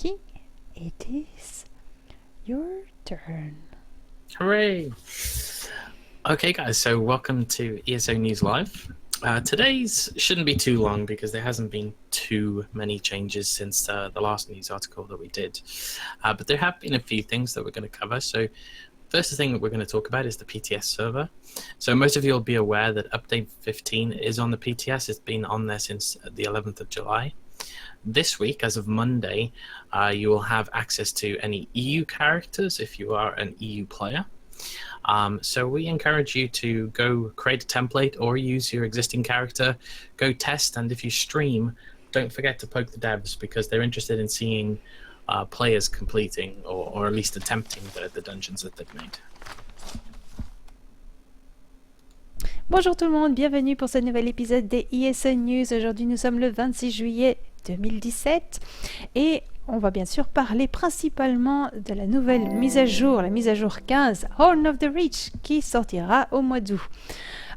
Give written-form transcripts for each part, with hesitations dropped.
Nicky, it is your turn. Hooray! Okay guys, so welcome to ESO News Live. Today's shouldn't be too long because there hasn't been too many changes since the last news article that we did. But there have been a few things that we're going to cover. So first thing that we're going to talk about is the PTS server. So most of you will be aware that update 15 is on the PTS. It's been on there since the 11th of July. This week, as of Monday, you will have access to any EU characters if you are an EU player. So we encourage you to go create a template or use your existing character, go test, and if you stream, don't forget to poke the devs because they're interested in seeing players completing or at least attempting the dungeons that they've made. Bonjour tout le monde, bienvenue pour ce nouvel épisode des ESO News. Aujourd'hui nous sommes le 26 juillet 2017 et on va bien sûr parler principalement de la nouvelle mise à jour, la mise à jour 15, Horn of the Reach, qui sortira au mois d'août.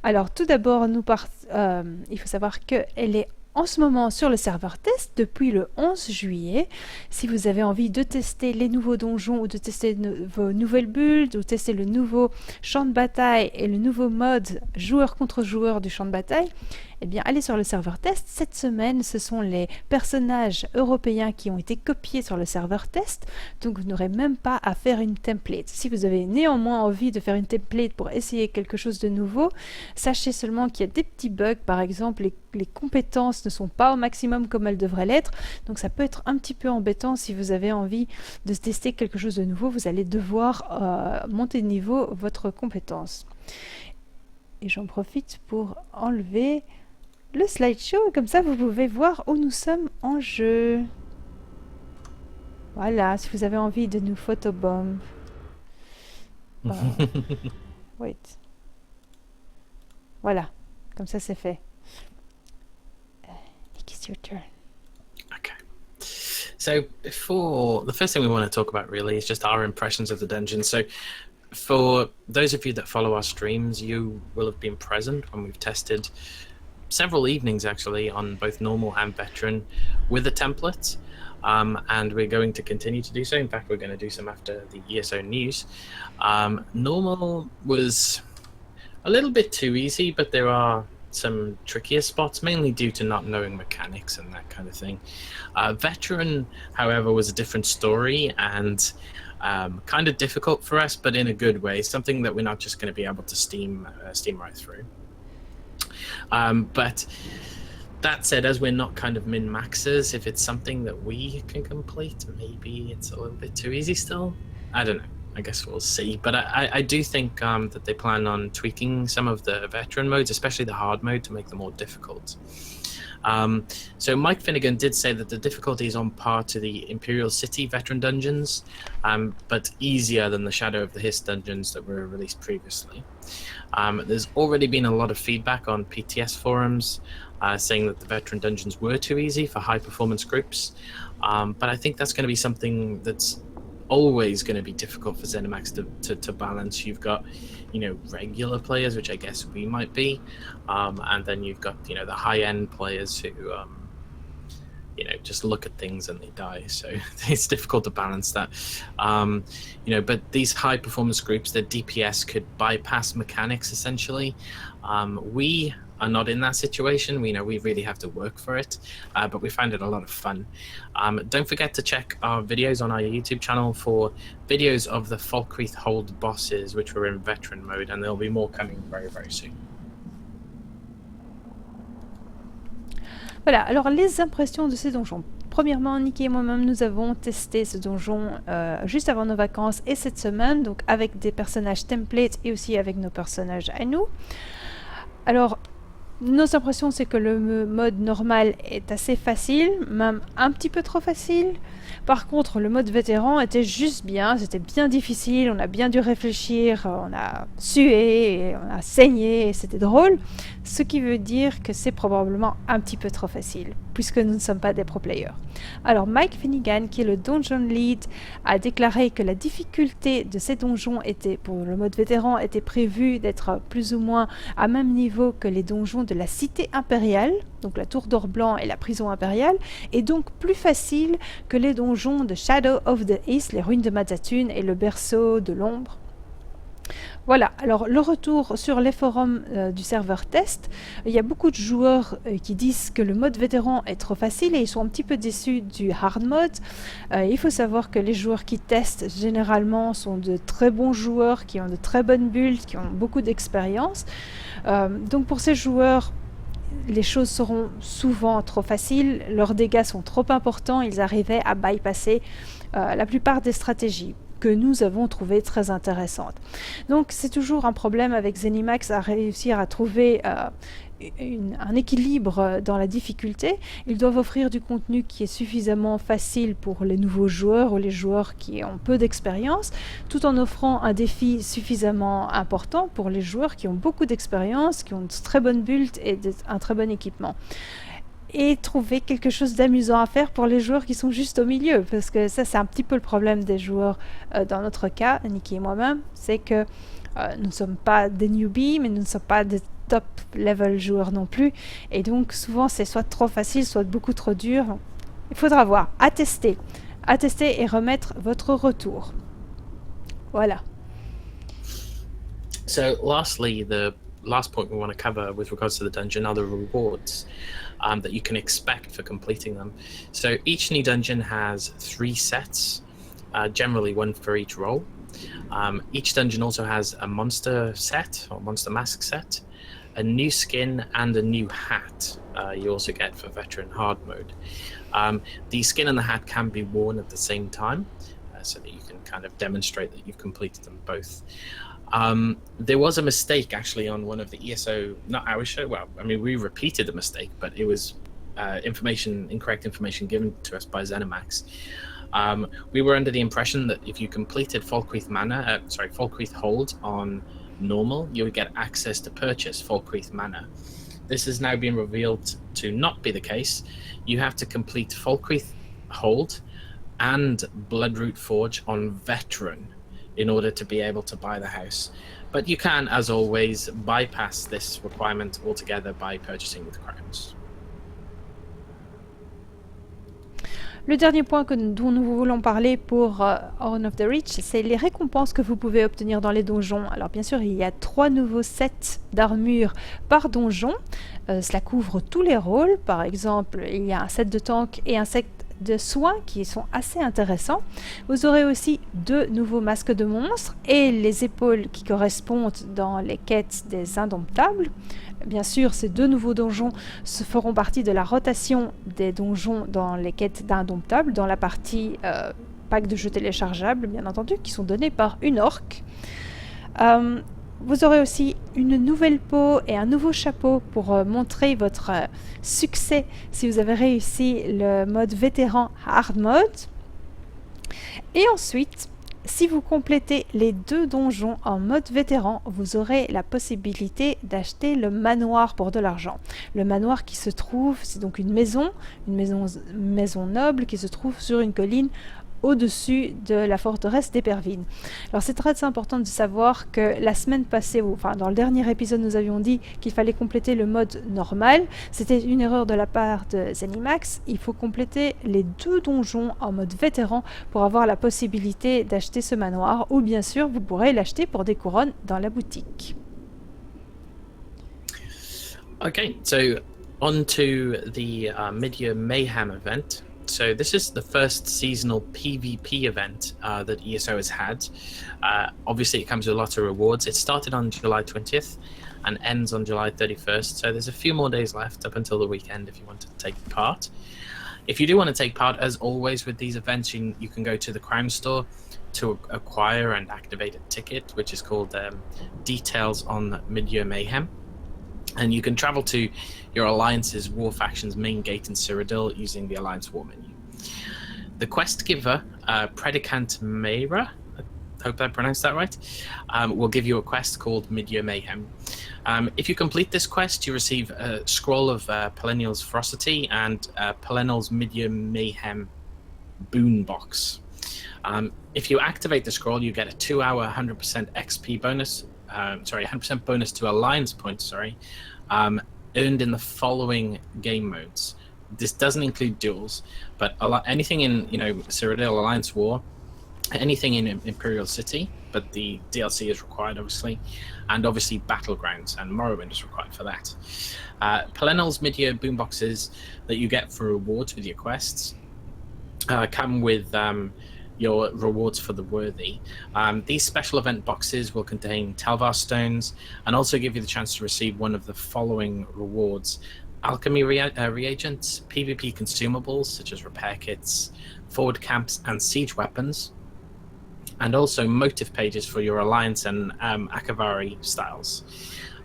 Alors tout d'abord, il faut savoir qu'elle est en ce moment sur le serveur test depuis le 11 juillet. Si vous avez envie de tester les nouveaux donjons ou de tester vos nouvelles builds ou tester le nouveau champ de bataille et le nouveau mode joueur contre joueur du champ de bataille, eh bien allez sur le serveur test. Cette semaine, ce sont les personnages européens qui ont été copiés sur le serveur test, donc vous n'aurez même pas à faire une template. Si vous avez néanmoins envie de faire une template pour essayer quelque chose de nouveau, sachez seulement qu'il y a des petits bugs, par exemple les compétences ne sont pas au maximum comme elles devraient l'être, donc ça peut être un petit peu embêtant si vous avez envie de tester quelque chose de nouveau, vous allez devoir monter de niveau votre compétence. Et j'en profite pour enlever le slideshow, comme ça vous pouvez voir où nous sommes en jeu. Voilà, si vous avez envie de nous photobomb. Wait. Voilà, comme ça c'est fait. It's your turn. Okay. So the first thing we want to talk about really is just our impressions of the dungeon. So for those of you that follow our streams, you will have been present when we've tested several evenings actually on both normal and veteran with a template, and we're going to continue to do so. In fact, we're going to do some after the ESO news. Normal was a little bit too easy, but there are some trickier spots, mainly due to not knowing mechanics and that kind of thing. Veteran, however, was a different story and kind of difficult for us, but in a good way, something that we're not just going to be able to steam right through. But that said, as we're not kind of min-maxers, if it's something that we can complete, maybe it's a little bit too easy still. I don't know. I guess we'll see. But I do think that they plan on tweaking some of the veteran modes, especially the hard mode, to make them more difficult. So Mike Finnegan did say that the difficulty is on par to the Imperial City veteran dungeons, but easier than the Shadow of the Hiss dungeons that were released previously. There's already been a lot of feedback on PTS forums saying that the veteran dungeons were too easy for high performance groups, but I think that's going to be something that's always going to be difficult for ZeniMax to balance. You've got, regular players, which I guess we might be, and then you've got, the high-end players who, just look at things and they die. So it's difficult to balance that. But these high-performance groups, the DPS could bypass mechanics, essentially. We are not in that situation. We really have to work for it, but we find it a lot of fun. Don't forget to check our videos on our YouTube channel for videos of the Falkreath Hold bosses, which were in veteran mode, and there'll be more coming very, very soon. Voilà, alors les impressions de ces donjons. Premièrement, Nicky et moi-même, nous avons testé ce donjon juste avant nos vacances et cette semaine, donc avec des personnages templates et aussi avec nos personnages à nous. Alors, nos impressions, c'est que le mode normal est assez facile, même un petit peu trop facile. Par contre, le mode vétéran était juste bien, c'était bien difficile, on a bien dû réfléchir, on a sué, on a saigné, et c'était drôle. Ce qui veut dire que c'est probablement un petit peu trop facile. puisque nous ne sommes pas des pro players. Alors Mike Finnegan, qui est le Dungeon Lead, a déclaré que la difficulté de ces donjons était, pour le mode vétéran, était prévue d'être plus ou moins à même niveau que les donjons de la Cité impériale, donc la Tour d'Or Blanc et la Prison impériale, et donc plus facile que les donjons de Shadow of the East, les ruines de Mazatun et le berceau de l'ombre. Voilà, alors le retour sur les forums du serveur test, il y a beaucoup de joueurs qui disent que le mode vétéran est trop facile et ils sont un petit peu déçus du hard mode. Il faut savoir que les joueurs qui testent généralement sont de très bons joueurs, qui ont de très bonnes builds, qui ont beaucoup d'expérience. Donc pour ces joueurs, les choses seront souvent trop faciles, leurs dégâts sont trop importants, ils arrivaient à bypasser la plupart des stratégies que nous avons trouvées très intéressantes. Donc c'est toujours un problème avec Zenimax à réussir à trouver un équilibre dans la difficulté. Ils doivent offrir du contenu qui est suffisamment facile pour les nouveaux joueurs ou les joueurs qui ont peu d'expérience, tout en offrant un défi suffisamment important pour les joueurs qui ont beaucoup d'expérience, qui ont de très bonnes builds et un très bon équipement. Et trouver quelque chose d'amusant à faire pour les joueurs qui sont juste au milieu, parce que ça c'est un petit peu le problème des joueurs dans notre cas, Nicky et moi-même, c'est que nous ne sommes pas des newbies, mais nous ne sommes pas des top level joueurs non plus, et donc souvent c'est soit trop facile, soit beaucoup trop dur. Il faudra voir, à tester et remettre votre retour. Voilà. So lastly, the last point we want to cover with regards to the dungeon are the rewards that you can expect for completing them. So each new dungeon has 3 sets, generally 1 for each role. Each dungeon also has a monster set or monster mask set, a new skin and a new hat you also get for veteran hard mode. The skin and the hat can be worn at the same time so that you can kind of demonstrate that you've completed them both. There was a mistake actually on one of the ESO, not our show. Well, I mean, we repeated the mistake, but it was incorrect information given to us by Zenimax. We were under the impression that if you completed Falkreath Hold on normal, you would get access to purchase Falkreath Manor. This has now been revealed to not be the case. You have to complete Falkreath Hold and Bloodroot Forge on Veteran in order to be able to buy the house. But you can, as always, bypass this requirement altogether by purchasing with crowns. Le dernier point dont nous voulons parler pour Horn of the Reach, c'est les récompenses que vous pouvez obtenir dans les donjons. Alors bien sûr, il y a 3 nouveaux sets d'armure par donjon. Cela couvre tous les rôles. Par exemple, il y a un set de tank et un set de soins qui sont assez intéressants. Vous aurez aussi 2 nouveaux masques de monstres et les épaules qui correspondent dans les quêtes des indomptables. Bien sûr, ces 2 nouveaux donjons feront partie de la rotation des donjons dans les quêtes d'indomptables, dans la partie pack de jeux téléchargeables, bien entendu, qui sont donnés par une orque. Vous aurez aussi une nouvelle peau et un nouveau chapeau pour montrer votre succès si vous avez réussi le mode vétéran hard mode. Et ensuite, si vous complétez les 2 donjons en mode vétéran, vous aurez la possibilité d'acheter le manoir pour de l'argent. Le manoir qui se trouve, c'est donc une maison noble qui se trouve sur une colline au-dessus de la forteresse d'Epervine. Alors c'est très important de savoir que la semaine passée, dans le dernier épisode, nous avions dit qu'il fallait compléter le mode normal. C'était une erreur de la part de Zenimax. Il faut compléter les 2 donjons en mode vétéran pour avoir la possibilité d'acheter ce manoir, ou bien sûr vous pourrez l'acheter pour des couronnes dans la boutique. Okay, so on to the mid-year Mayhem event. So this is the first seasonal PvP event that ESO has had. Obviously, it comes with a lot of rewards. It started on July 20th and ends on July 31st. So there's a few more days left up until the weekend if you want to take part. If you do want to take part, as always with these events, you can go to the Crown Store to acquire and activate a ticket, which is called Details on Mid-Year Mayhem. And you can travel to your Alliance's War Faction's main gate in Cyrodiil using the Alliance War menu. The quest giver, Predicant Mayra, I hope I pronounced that right, will give you a quest called Mid-Year Mayhem. If you complete this quest, you receive a scroll of Perennial's Ferocity and Perennial's MIDYEAR MAYHEM boon box. If you activate the scroll, you get a 2-hour 100% XP bonus. 100% bonus to Alliance points. Earned in the following game modes. This doesn't include duels, but anything in Cyrodiil Alliance War, anything in Imperial City, but the DLC is required, obviously, and obviously Battlegrounds, and Morrowind is required for that. Perennial's mid-year boomboxes that you get for rewards with your quests come with your rewards for the worthy. These special event boxes will contain Telvar stones and also give you the chance to receive one of the following rewards: alchemy reagents, PvP consumables such as repair kits, forward camps and siege weapons, and also motive pages for your Alliance and Akavari styles.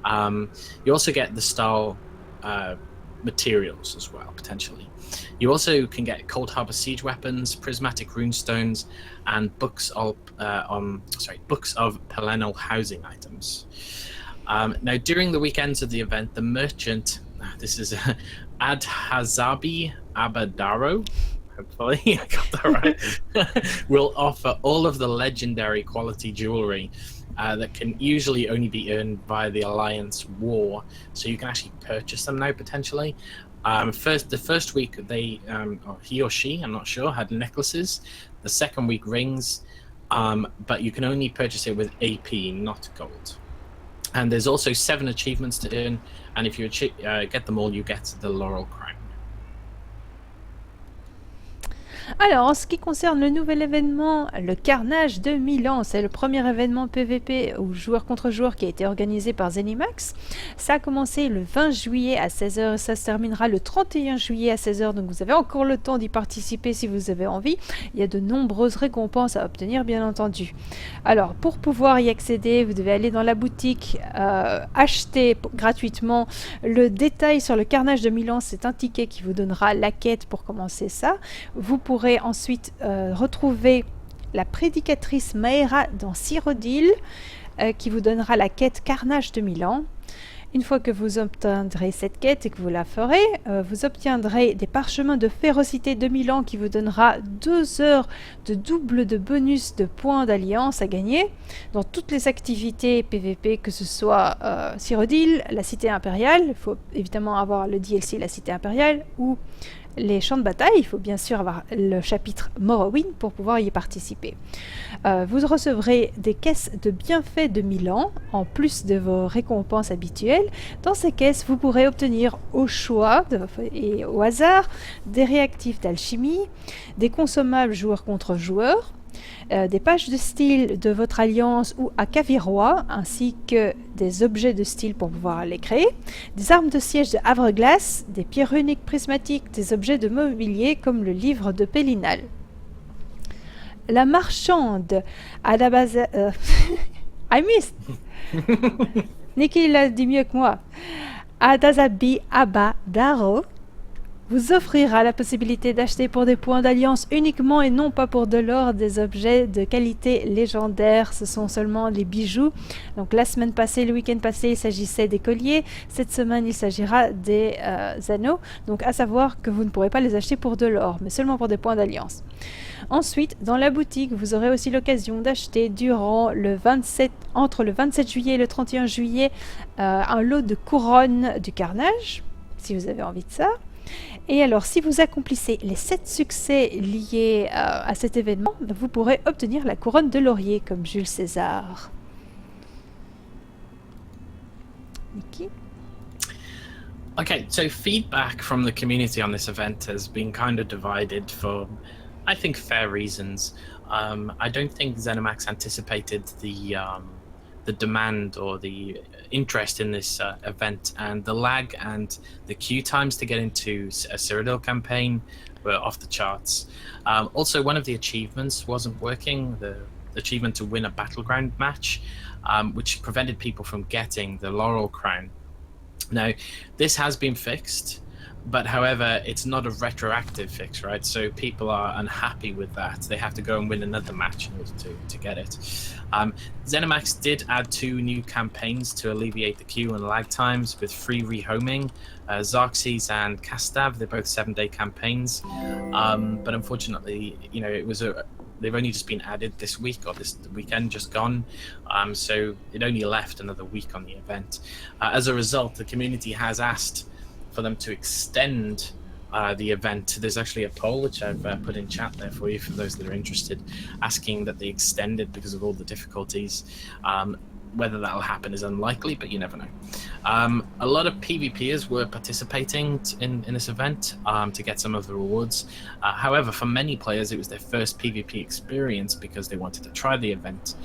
You also get the style materials as well, potentially. You also can get Cold Harbor siege weapons, prismatic runestones, and books of Perennial housing items. Now, during the weekends of the event, the merchant, this is Adhazabi Abadaro, hopefully I got that right, will offer all of the legendary quality jewelry that can usually only be earned via the Alliance War, so you can actually purchase them now potentially. The first week they, or he or she, I'm not sure, had necklaces. The second week rings, but you can only purchase it with AP, not gold. And there's also 7 achievements to earn, and if you get them all, you get the Laurel Crown. Alors, en ce qui concerne le nouvel événement, le Carnage de Milan, c'est le premier événement PVP ou joueur contre joueur qui a été organisé par Zenimax. Ça a commencé le 20 juillet à 16h et ça se terminera le 31 juillet à 16h, donc vous avez encore le temps d'y participer si vous avez envie. Il y a de nombreuses récompenses à obtenir, bien entendu. Alors, pour pouvoir y accéder, vous devez aller dans la boutique, acheter gratuitement le détail sur le Carnage de Milan. C'est un ticket qui vous donnera la quête pour commencer ça. Vous pourrez ensuite retrouver la prédicatrice Maëra dans Cyrodiil qui vous donnera la quête Carnage de Milan. Une fois que vous obtiendrez cette quête et que vous la ferez, vous obtiendrez des parchemins de férocité de Milan qui vous donnera 2 heures de double de bonus de points d'alliance à gagner dans toutes les activités PVP, que ce soit Cyrodiil, la cité impériale, il faut évidemment avoir le DLC la cité impériale, ou les champs de bataille. Il faut bien sûr avoir le chapitre Morrowind pour pouvoir y participer. Vous recevrez des caisses de bienfaits de Milan, en plus de vos récompenses habituelles. Dans ces caisses, vous pourrez obtenir au choix et au hasard des réactifs d'alchimie, des consommables joueur contre joueur, des pages de style de votre alliance ou à Cavirois, ainsi que des objets de style pour pouvoir les créer, des armes de siège de Havre-Glace, des pierres uniques prismatiques, des objets de mobilier comme le livre de Pélinal. La marchande à la base... I missed. Nicky l'a dit mieux que moi. Adazabi Abadaro vous offrira la possibilité d'acheter pour des points d'alliance uniquement et non pas pour de l'or des objets de qualité légendaire. Ce sont seulement les bijoux. Donc la semaine passée, le week-end passé, il s'agissait des colliers. Cette semaine, il s'agira des anneaux. Donc à savoir que vous ne pourrez pas les acheter pour de l'or, mais seulement pour des points d'alliance. Ensuite, dans la boutique, vous aurez aussi l'occasion d'acheter entre le 27 juillet et le 31 juillet un lot de couronnes du Carnage, si vous avez envie de ça. Et alors, si vous accomplissez les 7 succès liés à cet événement, vous pourrez obtenir la couronne de laurier comme Jules César. Nicky? Okay, so feedback from the community on this event has been kind of divided for, I think, fair reasons. I don't think ZeniMax anticipated the demand or the interest in this event, and the lag and the queue times to get into a Cyrodiil campaign were off the charts. Also, one of the achievements wasn't working, the achievement to win a battleground match, which prevented people from getting the Laurel Crown. Now, this has been fixed. But however, it's not a retroactive fix, right? So people are unhappy with that. They have to go and win another match in order to get it. ZeniMax did add 2 new campaigns to alleviate the queue and lag times with free rehoming. Xerxes and Castav, they're both 7-day campaigns. But unfortunately, you know, they've only just been added this week, or this weekend just gone. So it only left another week on the event. As a result, the community has asked for them to extend the event. There's actually a poll which I've put in chat there for you, for those that are interested, asking that they extend it because of all the difficulties. Whether that'll happen is unlikely, but you never know. A lot of PvPers were participating in this event to get some of the rewards. However, for many players, it was their first PvP experience because they wanted to try the event.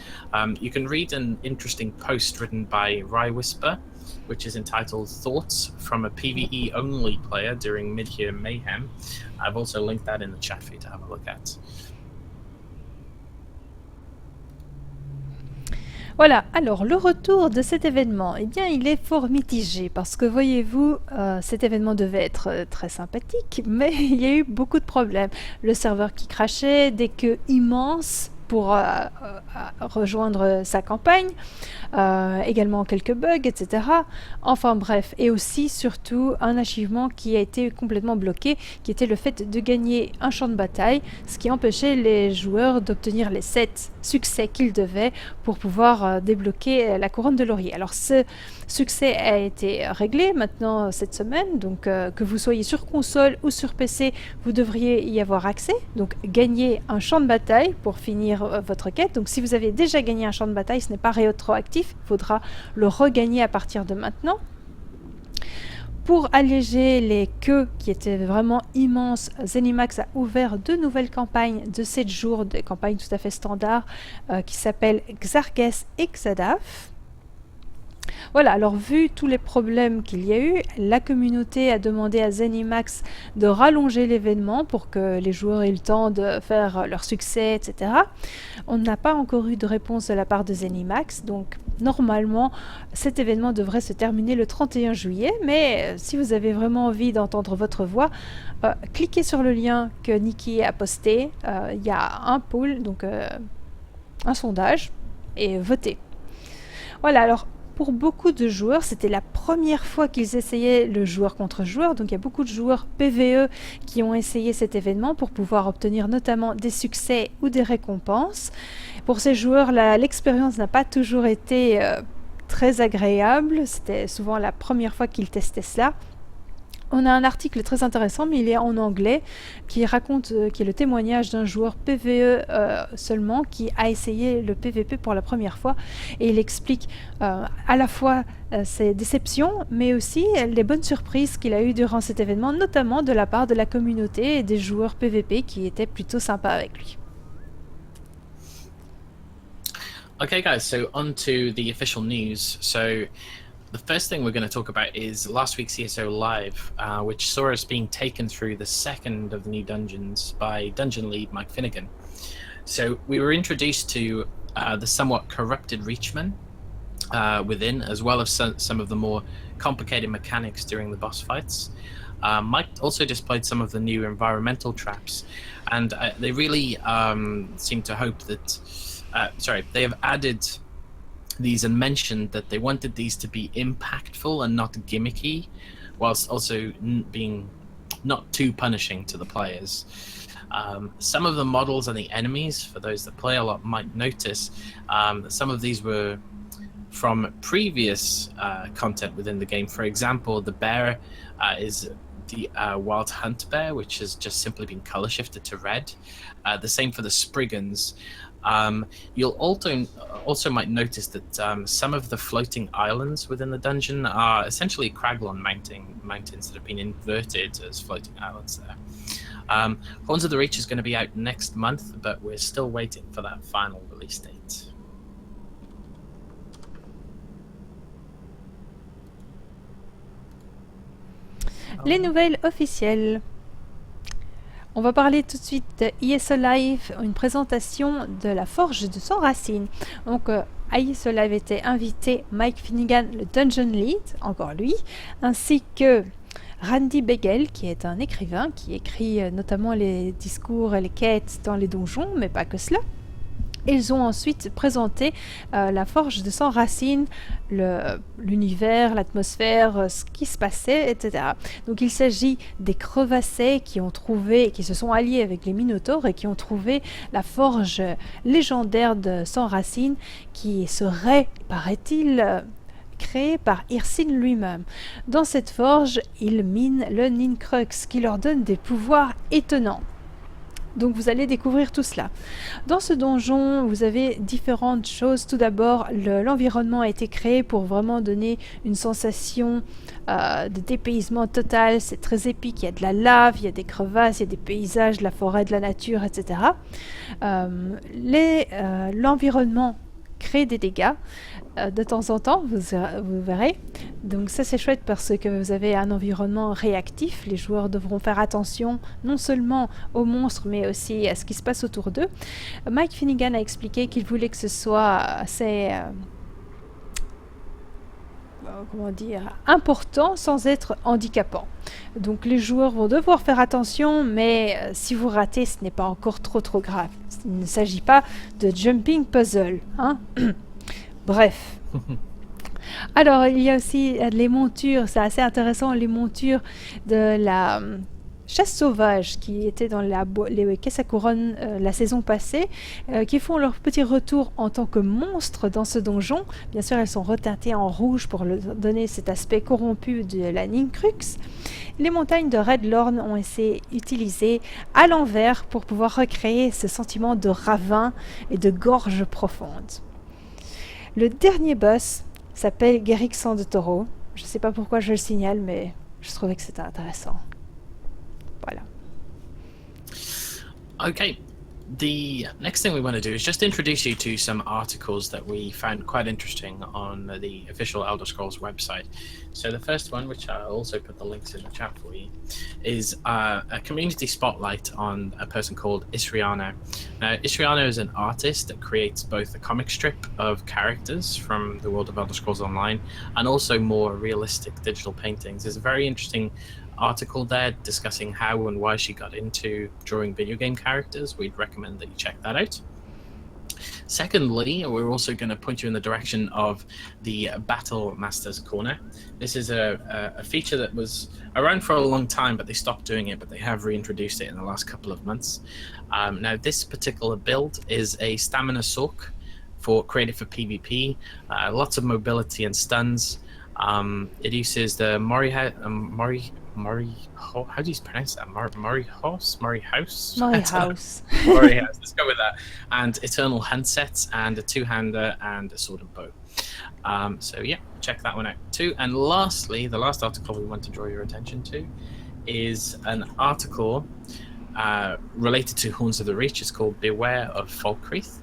You can read an interesting post written by Rye Whisper, which is entitled Thoughts from a PvE only player during mid-year mayhem. I've also linked that in the chat for you to have a look at. Voilà, alors le retour de cet événement, eh bien il est fort mitigé parce que voyez-vous, cet événement devait être très sympathique, mais il y a eu beaucoup de problèmes. Le serveur qui crachait, des queues immenses pour rejoindre sa campagne, également quelques bugs, etc. Enfin bref, et aussi surtout un achievement qui a été complètement bloqué, qui était le fait de gagner un champ de bataille, ce qui empêchait les joueurs d'obtenir les 7 succès qu'ils devaient pour pouvoir débloquer la couronne de laurier. Alors ce succès a été réglé maintenant cette semaine, donc que vous soyez sur console ou sur PC, vous devriez y avoir accès, donc gagner un champ de bataille pour finir votre quête. Donc si vous avez déjà gagné un champ de bataille, ce n'est pas rétroactif, il faudra le regagner à partir de maintenant. Pour alléger les queues qui étaient vraiment immenses, ZeniMax a ouvert 2 nouvelles campagnes de 7 jours, des campagnes tout à fait standards, qui s'appellent Xerxes et Xadav. Voilà, alors vu tous les problèmes qu'il y a eu, la communauté a demandé à ZeniMax de rallonger l'événement pour que les joueurs aient le temps de faire leur succès, etc. On n'a pas encore eu de réponse de la part de ZeniMax, donc normalement cet événement devrait se terminer le 31 juillet, mais si vous avez vraiment envie d'entendre votre voix, cliquez sur le lien que Nicky a posté, il y a un poll, donc un sondage, et votez. Voilà, alors pour beaucoup de joueurs, c'était la première fois qu'ils essayaient le joueur contre joueur, donc il y a beaucoup de joueurs PvE qui ont essayé cet événement pour pouvoir obtenir notamment des succès ou des récompenses. Pour ces joueurs, l'expérience n'a pas toujours été très agréable, c'était souvent la première fois qu'ils testaient cela. On a un article très intéressant, mais il est en anglais, qui raconte, qui est le témoignage d'un joueur PvE seulement, qui a essayé le PvP pour la première fois, et il explique à la fois ses déceptions, mais aussi les bonnes surprises qu'il a eues durant cet événement, notamment de la part de la communauté et des joueurs PvP qui étaient plutôt sympas avec lui. Okay guys, so on to the official news. So the first thing we're going to talk about is last week's ESOLive, which saw us being taken through the second of the new dungeons by dungeon lead Mike Finnegan. So we were introduced to the somewhat corrupted Reachman within, as well as some of the more complicated mechanics during the boss fights. Mike also displayed some of the new environmental traps, and they really seem to hope that they have added these and mentioned that they wanted these to be impactful and not gimmicky, whilst also being not too punishing to the players. Some of the models and the enemies, for those that play a lot, might notice that some of these were from previous content within the game. For example, the bear is the Wild Hunt bear, which has just simply been color shifted to red. The same for the Spriggans. You'll also might notice that some of the floating islands within the dungeon are essentially Craglon mountains that have been inverted as floating islands there. Horns of the Reach is going to be out next month, but we're still waiting for that final release date. Les nouvelles officielles. On va parler tout de suite de ESOLive, une présentation de la forge de Sangracine. Donc à ESOLive était invité Mike Finnegan, le Dungeon Lead, encore lui, ainsi que Randy Begel, qui est un écrivain qui écrit notamment les discours et les quêtes dans les donjons, mais pas que cela. Ils ont ensuite présenté la forge de Sangracine, l'univers, l'atmosphère, ce qui se passait, etc. Donc il s'agit des crevassés qui se sont alliés avec les Minotaures et qui ont trouvé la forge légendaire de Sangracine qui serait, paraît-il, créée par Hirsine lui-même. Dans cette forge, ils minent le Nincrux qui leur donne des pouvoirs étonnants. Donc vous allez découvrir tout cela. Dans ce donjon, vous avez différentes choses. Tout d'abord, l'environnement a été créé pour vraiment donner une sensation de dépaysement total. C'est très épique, il y a de la lave, il y a des crevasses, il y a des paysages, de la forêt, de la nature, etc. L'environnement crée des dégâts de temps en temps, vous verrez. Donc ça c'est chouette parce que vous avez un environnement réactif. Les joueurs devront faire attention non seulement aux monstres mais aussi à ce qui se passe autour d'eux. Mike Finnegan a expliqué qu'il voulait que ce soit assez important sans être handicapant. Donc les joueurs vont devoir faire attention, mais si vous ratez, ce n'est pas encore trop grave. Il ne s'agit pas de jumping puzzle, hein. Bref. Alors, il y a aussi les montures, c'est assez intéressant, les montures de la chasse sauvage qui étaient dans les caisses à couronne la saison passée, qui font leur petit retour en tant que monstres dans ce donjon. Bien sûr, elles sont reteintées en rouge pour donner cet aspect corrompu de la Nincrux. Les montagnes de Red Lorn ont été utilisées à l'envers pour pouvoir recréer ce sentiment de ravin et de gorge profonde. Le dernier boss s'appelle Guérixan de Taureau. Je ne sais pas pourquoi je le signale, mais je trouvais que c'était intéressant. Voilà. Okay. The next thing we want to do is just introduce you to some articles that we found quite interesting on the official Elder Scrolls website. So the first one, which I'll also put the links in the chat for you, is a community spotlight on a person called Isriano. Now, Isriano is an artist that creates both a comic strip of characters from the world of Elder Scrolls Online and also more realistic digital paintings. There's a very interesting article there discussing how and why she got into drawing video game characters. We'd recommend that you check that out. Secondly, we're also going to point you in the direction of the Battle Masters Corner. This is a feature that was around for a long time, but they stopped doing it, but they have reintroduced it in the last couple of months. Now, this particular build is a stamina soak created for PvP, lots of mobility and stuns. It uses the how do you pronounce that? Murray-House? Murray-House. Murray-House, let's go with that. And Eternal Hunt sets, and a two-hander, and a sword and bow. So yeah, check that one out too. And lastly, the last article we want to draw your attention to is an article related to Horns of the Reach. It's called Beware of Falkreath.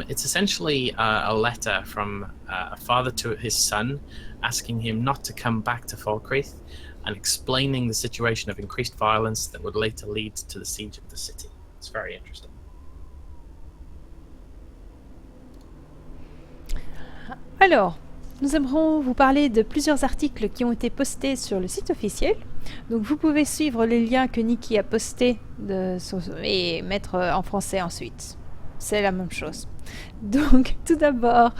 It's essentially a letter from a father to his son asking him not to come back to Falkreath and explaining the situation of increased violence that would later lead to the siege of the city. It's very interesting. Alors, nous aimerons vous parler de plusieurs articles qui ont été postés sur le site officiel. Donc vous pouvez suivre les liens que Nicky a postés et mettre en français ensuite. C'est la même chose. Donc, tout d'abord,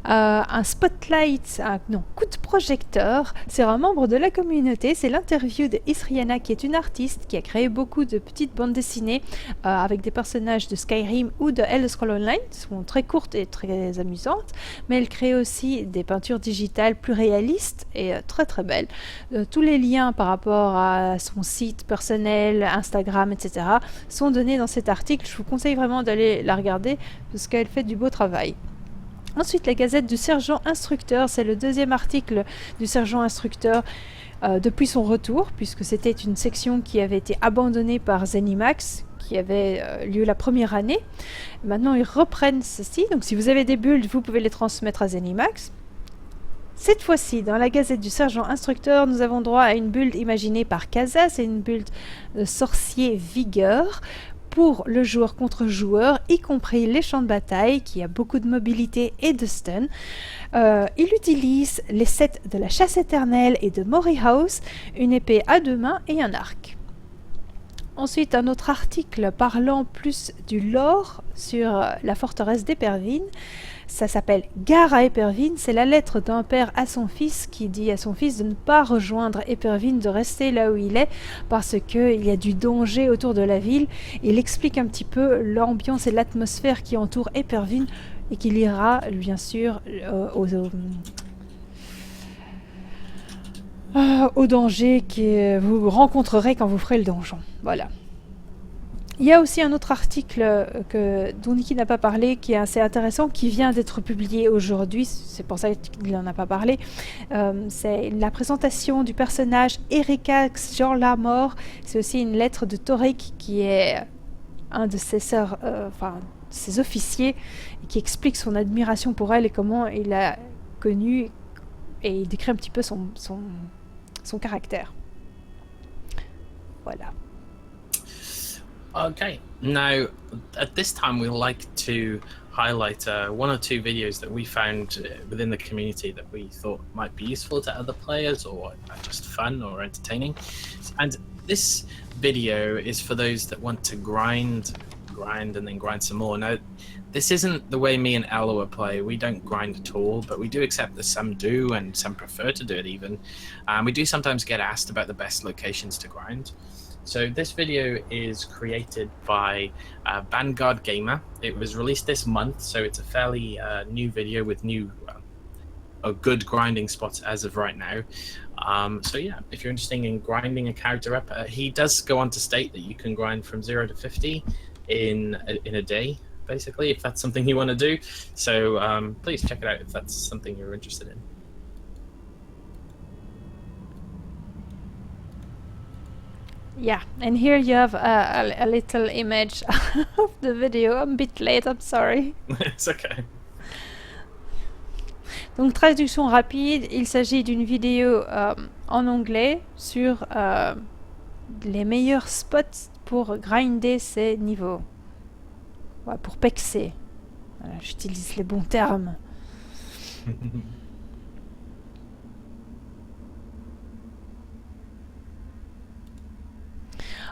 un spotlight, coup de projecteur sur un membre de la communauté. C'est l'interview de Isriana, qui est une artiste qui a créé beaucoup de petites bandes dessinées avec des personnages de Skyrim ou de Elder Scrolls Online, qui sont très courtes et très amusantes, mais elle crée aussi des peintures digitales plus réalistes et très très belles. Tous les liens par rapport à son site personnel, Instagram, etc. sont donnés dans cet article. Je vous conseille vraiment d'aller la regarder parce qu'elle fait du beau travail. Ensuite, la gazette du sergent instructeur, c'est le deuxième article du sergent instructeur depuis son retour, puisque c'était une section qui avait été abandonnée par Zenimax, qui avait lieu la première année. Maintenant, ils reprennent ceci, donc si vous avez des builds, vous pouvez les transmettre à Zenimax. Cette fois-ci, dans la gazette du sergent instructeur, nous avons droit à une build imaginée par Kaza, c'est une build de sorcier vigueur, pour le joueur contre joueur, y compris les champs de bataille, qui a beaucoup de mobilité et de stun. Il utilise les sets de la chasse éternelle et de Mori House, une épée à 2 mains et un arc. Ensuite, un autre article parlant plus du lore sur la forteresse d'Épervine. Ça s'appelle Gare à Épervine. C'est la lettre d'un père à son fils qui dit à son fils de ne pas rejoindre Épervine, de rester là où il est parce qu'il y a du danger autour de la ville. Il explique un petit peu l'ambiance et l'atmosphère qui entoure Épervine et qu'il ira bien sûr au danger que vous rencontrerez quand vous ferez le donjon. Voilà. Il y a aussi un autre article dont Nicky n'a pas parlé, qui est assez intéressant, qui vient d'être publié aujourd'hui, c'est pour ça qu'il n'en a pas parlé. C'est la présentation du personnage Erika Xjorla-Mort. C'est aussi une lettre de Torek, qui est un de ses sœurs, ses officiers, et qui explique son admiration pour elle et comment il l'a connue, et il décrit un petit peu son caractère. Voilà. Okay, now at this time we'd like to highlight 1 or 2 videos that we found within the community that we thought might be useful to other players or just fun or entertaining. And this video is for those that want to grind and then grind some more. Now, this isn't the way me and Elloa play. We don't grind at all, but we do accept that some do and some prefer to do it even. We do sometimes get asked about the best locations to grind. So this video is created by Vanguard Gamer. It was released this month, so it's a fairly new video with new good grinding spots as of right now. So yeah, if you're interested in grinding a character up, he does go on to state that you can grind from 0 to 50 in a day, basically, if that's something you want to do. So please check it out if that's something you're interested in. Yeah, and here you have a little image of the video. I'm a bit late, I'm sorry. It's okay. Donc, traduction rapide, il s'agit d'une vidéo en anglais sur les meilleurs spots pour grinder ces niveaux. Ouais, pour pexer. Voilà, j'utilise les bons termes.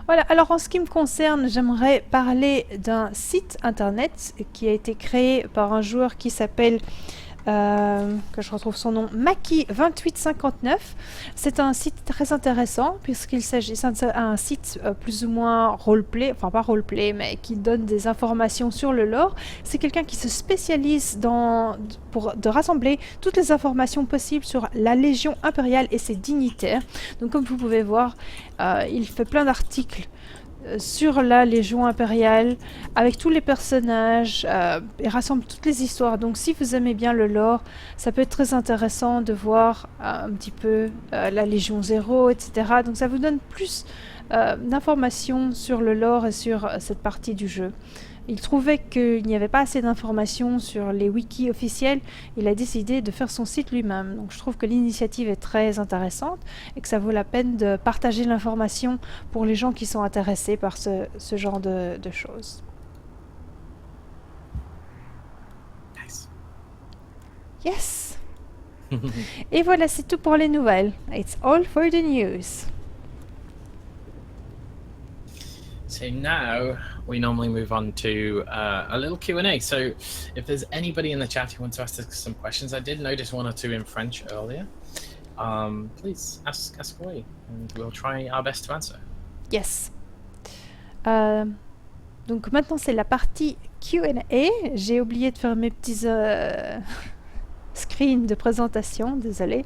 Voilà, alors en ce qui me concerne, j'aimerais parler d'un site internet qui a été créé par un joueur qui s'appelle, que je retrouve son nom, Nicky2859. C'est un site très intéressant puisqu'il s'agit d'un site plus ou moins roleplay, enfin pas roleplay, mais qui donne des informations sur le lore. C'est quelqu'un qui se spécialise pour rassembler toutes les informations possibles sur la Légion impériale et ses dignitaires. Donc comme vous pouvez voir, il fait plein d'articles sur la Légion impériale avec tous les personnages et rassemble toutes les histoires. Donc si vous aimez bien le lore, ça peut être très intéressant de voir un petit peu la Légion 0, etc. Donc ça vous donne plus d'informations sur le lore et sur cette partie du jeu. Il trouvait qu'il n'y avait pas assez d'informations sur les wikis officiels. Il a décidé de faire son site lui-même. Donc je trouve que l'initiative est très intéressante et que ça vaut la peine de partager l'information pour les gens qui sont intéressés par ce genre de choses. Nice. Yes. Et voilà, c'est tout pour les nouvelles. It's all for the news. So now we normally move on to a little Q&A. So if there's anybody in the chat who wants to ask us some questions, I did notice 1 or 2 in French earlier. Please ask away and we'll try our best to answer. Yes. Donc maintenant c'est la partie Q&A. J'ai oublié de faire mes petits screens de présentation, désolé.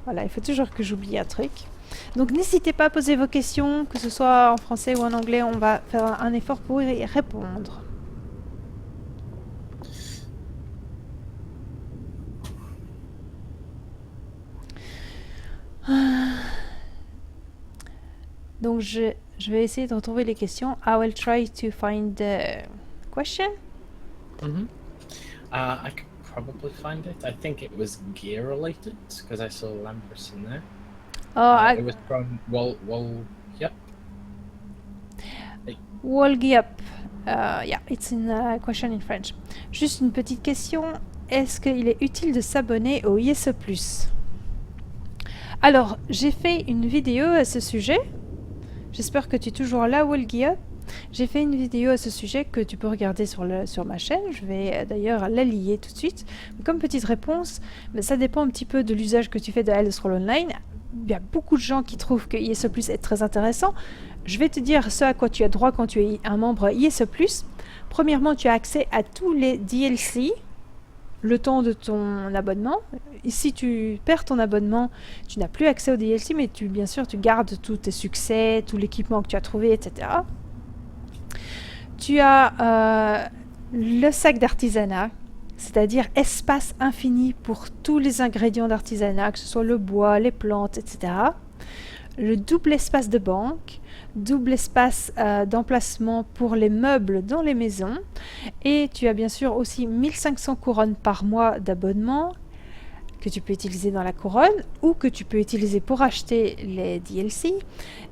Voilà, il faut toujours que j'oublie un truc. Donc n'hésitez pas à poser vos questions, que ce soit en français ou en anglais, on va faire un effort pour y répondre. Donc je vais essayer de retrouver les questions. I will try to find the question. I could probably find it. I think it was gear related because I saw Lamberts in there. Oh, It was from yep. Wolgi up. Yeah, it's in question in French. Juste une petite question. Est-ce qu'il est utile de s'abonner au ESO+? Alors, j'ai fait une vidéo à ce sujet. J'espère que tu es toujours là, Wolgi up. J'ai fait une vidéo à ce sujet que tu peux regarder sur ma chaîne. Je vais d'ailleurs la lier tout de suite. Comme petite réponse, mais ça dépend un petit peu de l'usage que tu fais de Elder Scrolls Online. Il y a beaucoup de gens qui trouvent que ESO Plus est très intéressant. Je vais te dire ce à quoi tu as droit quand tu es un membre ESO Plus. Premièrement, tu as accès à tous les DLC le temps de ton abonnement. Et si tu perds ton abonnement, tu n'as plus accès aux DLC, mais bien sûr, tu gardes tous tes succès, tout l'équipement que tu as trouvé, etc. Tu as le sac d'artisanat, c'est-à-dire espace infini pour tous les ingrédients d'artisanat, que ce soit le bois, les plantes, etc. Le double espace de banque, double espace d'emplacement pour les meubles dans les maisons. Et tu as bien sûr aussi 1500 couronnes par mois d'abonnement que tu peux utiliser dans la couronne ou que tu peux utiliser pour acheter les DLC.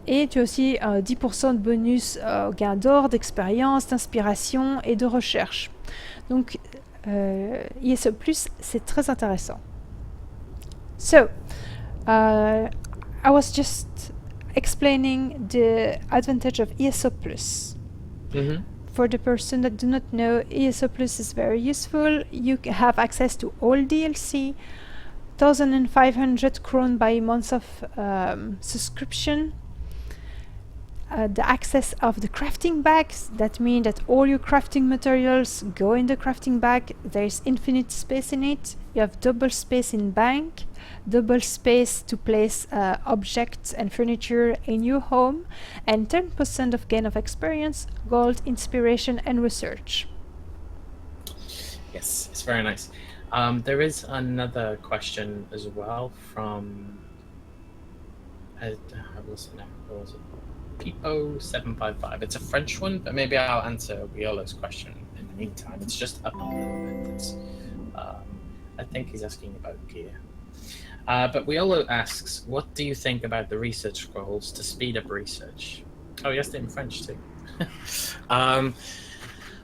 Et tu as aussi 10% de bonus au gain d'or, d'expérience, d'inspiration et de recherche. Donc, ESO+, c'est très intéressant. So, I was just explaining the advantage of ESO+. For the person that do not know, ESO Plus is very useful. You have access to all DLC, 1,500 kron by month of subscription. The access of the crafting bags, that means that all your crafting materials go in the crafting bag. There is infinite space in it. You have double space in bank, double space to place objects and furniture in your home, and 10% of gain of experience, gold, inspiration, and research. Yes, it's very nice. There is another question as well from what was it? Pipo755. It's a French one, but maybe I'll answer Riolo's question in the meantime. It's just up a little bit. It's, I think he's asking about gear. But Riolo asks, what do you think about the research scrolls to speed up research? Oh, he asked it in French too.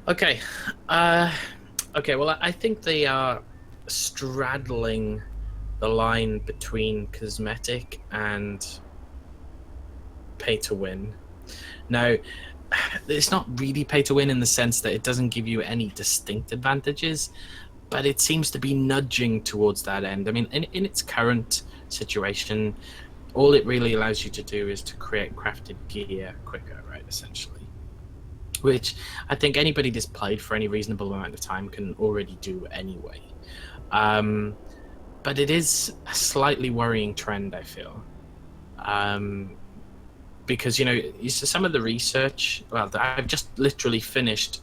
Okay. Okay, well, I think they are straddling the line between cosmetic and pay to win. Now, it's not really pay to win in the sense that it doesn't give you any distinct advantages, but it seems to be nudging towards that end. I mean, in its current situation, all it really allows you to do is to create crafted gear quicker, right, essentially. Which I think anybody that's played for any reasonable amount of time can already do anyway. But it is a slightly worrying trend, I feel. Because, you know, some of the research, well, I've just literally finished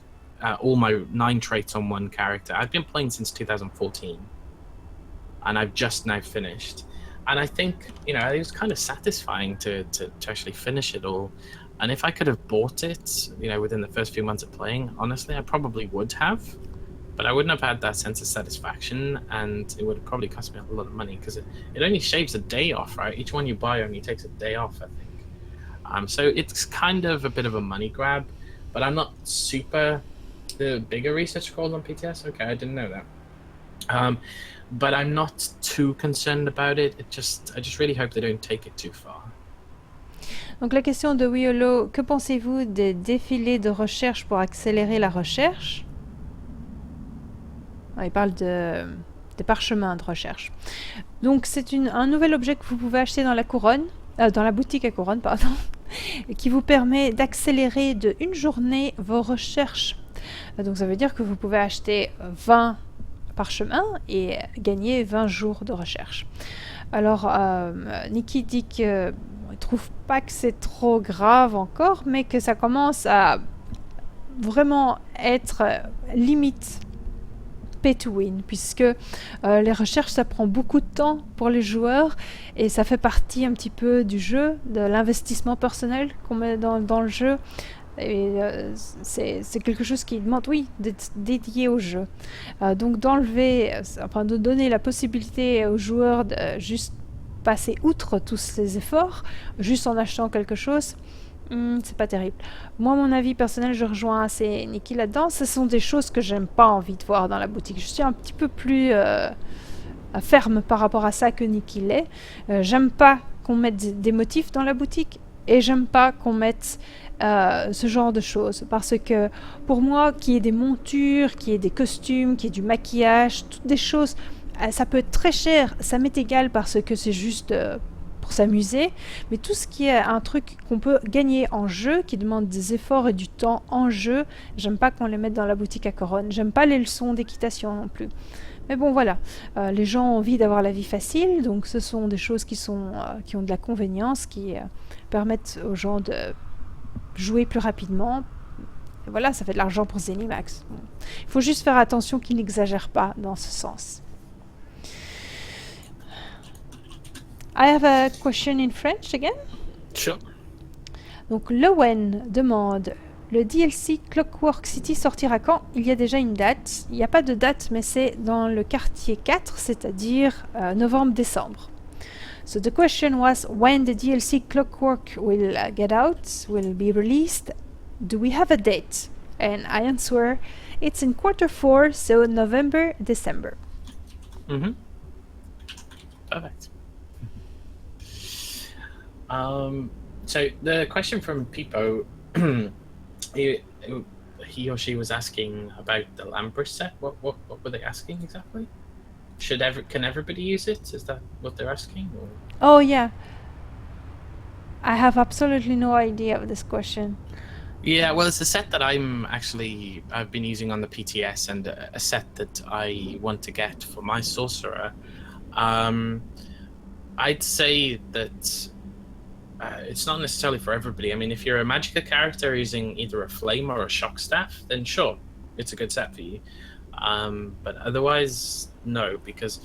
all my 9 traits on one character. I've been playing since 2014, and I've just now finished. And I think, you know, it was kind of satisfying to actually finish it all. And if I could have bought it, you know, within the first few months of playing, honestly, I probably would have. But I wouldn't have had that sense of satisfaction, and it would have probably cost me a lot of money, because it only shaves a day off, right? Each one you buy only takes a day off, I think. So it's kind of a bit of a money grab, but I'm not super the bigger research scrolls on PTS. Okay, I didn't know that. But I'm not too concerned about it. I just really hope they don't take it too far. Donc la question de Wiolo, que pensez-vous des défilés de recherche pour accélérer la recherche? Il parle des parchemins de recherche. Donc c'est un nouvel objet que vous pouvez acheter dans la couronne, dans la boutique à couronne, pardon, qui vous permet d'accélérer de une journée vos recherches. Donc ça veut dire que vous pouvez acheter 20 parchemins et gagner 20 jours de recherche. Alors Nicky dit qu'il ne trouve pas que c'est trop grave encore, mais que ça commence à vraiment être limite pay to win, puisque les recherches, ça prend beaucoup de temps pour les joueurs et ça fait partie un petit peu du jeu, de l'investissement personnel qu'on met dans le jeu. Et c'est quelque chose qui demande, oui, d'être dédié au jeu. Donc de donner la possibilité aux joueurs de juste passer outre tous ces efforts, juste en achetant quelque chose, C'est pas terrible. Moi, mon avis personnel, je rejoins assez Nicky là-dedans. Ce sont des choses que j'aime pas envie de voir dans la boutique. Je suis un petit peu plus ferme par rapport à ça que Nicky l'est. J'aime pas qu'on mette des motifs dans la boutique et j'aime pas qu'on mette ce genre de choses. Parce que pour moi, qu'il y ait des montures, qu'il y ait des costumes, qu'il y ait du maquillage, toutes des choses, ça peut être très cher. Ça m'est égal parce que c'est juste... pour s'amuser, mais tout ce qui est un truc qu'on peut gagner en jeu, qui demande des efforts et du temps en jeu, j'aime pas qu'on les mette dans la boutique à Coronne. J'aime pas les leçons d'équitation non plus. Mais bon, voilà. Les gens ont envie d'avoir la vie facile, donc ce sont des choses qui ont de la convénience, qui permettent aux gens de jouer plus rapidement. Et voilà, ça fait de l'argent pour Zenimax. Bon. Il faut juste faire attention qu'ils n'exagèrent pas dans ce sens. I have a question in French again. Sure. Donc, Lowen demande, le DLC Clockwork City sortira quand? Il y a déjà une date. Il n'y a pas de date, mais c'est dans le quartier 4, c'est-à-dire novembre-décembre. So the question was, when the DLC Clockwork will get out, will be released, do we have a date? And I answer, it's in quarter 4, so November, December. Mm-hmm. Perfect. So the question from Pipo, he or she was asking about the Lambris set. What were they asking exactly? Can everybody use it? Is that what they're asking? Or? Oh yeah, I have absolutely no idea of this question. Yeah, well, it's a set that I've been using on the PTS, and a set that I want to get for my sorcerer. I'd say that it's not necessarily for everybody. I mean, if you're a Magicka character using either a flame or a shock staff, then sure, it's a good set for you. But otherwise, no, because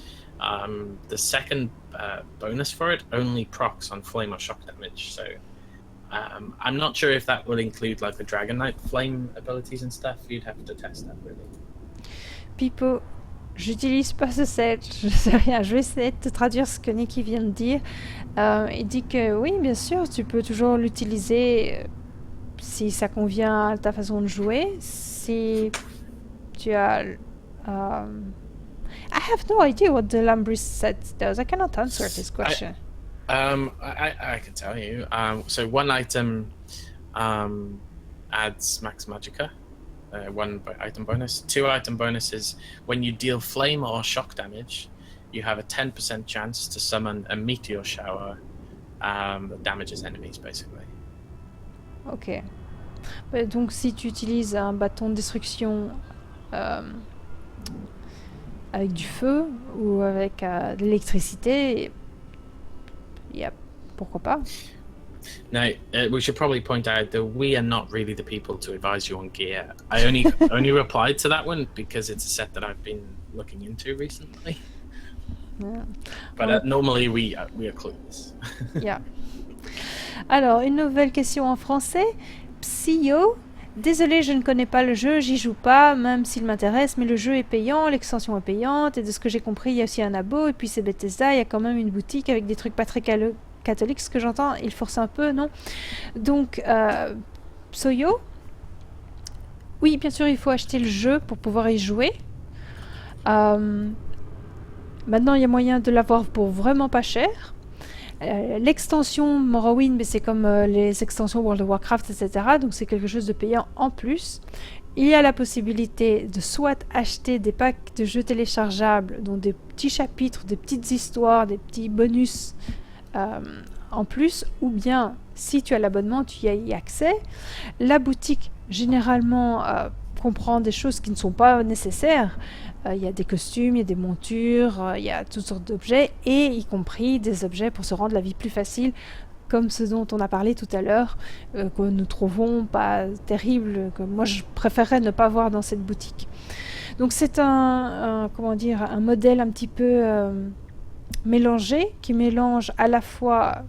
the second bonus for it only procs on flame or shock damage. So I'm not sure if that will include like the Dragon Knight flame abilities and stuff. You'd have to test that really. Pipo, j'utilise pas ce set, je sais rien. Je vais essayer de te traduire ce que Nicky vient de dire. Il dit que oui, bien sûr, tu peux toujours l'utiliser si ça convient à ta façon de jouer. Si tu as... I have no idea what the Lambris set does. I cannot answer this question. I can tell you. So one item adds max magicka. One item bonus. 2 item bonuses. When you deal flame or shock damage, you have a 10% chance to summon a meteor shower that damages enemies, basically. Ok. Donc si tu utilises un bâton de destruction avec du feu ou avec de l'électricité, pourquoi pas? Now, we should probably point out that we are not really the people to advise you on gear. I only replied to that one because it's a set that I've been looking into recently. Yeah. But normally we are clueless. Yeah. Alors, une nouvelle question en français. Psyo. Désolé, je ne connais pas le jeu, j'y joue pas, même s'il m'intéresse, mais le jeu est payant, l'extension est payante, et de ce que j'ai compris, il y a aussi un abo, et puis c'est Bethesda, il y a quand même une boutique avec des trucs pas très catholiques, ce que j'entends, il force un peu, non? Donc, Soyo, oui, bien sûr, il faut acheter le jeu pour pouvoir y jouer. Maintenant, il y a moyen de l'avoir pour vraiment pas cher. L'extension Morrowind, mais c'est comme les extensions World of Warcraft, etc. Donc c'est quelque chose de payant en plus. Il y a la possibilité de soit acheter des packs de jeux téléchargeables, dont des petits chapitres, des petites histoires, des petits bonus en plus, ou bien si tu as l'abonnement, tu y as accès. La boutique généralement comprend des choses qui ne sont pas nécessaires. Il y a des costumes, il y a des montures, il y a toutes sortes d'objets, et y compris des objets pour se rendre la vie plus facile, comme ce dont on a parlé tout à l'heure, que nous trouvons pas terribles, que moi je préférerais ne pas voir dans cette boutique. Donc c'est un modèle un petit peu mélangé, qui mélange à la fois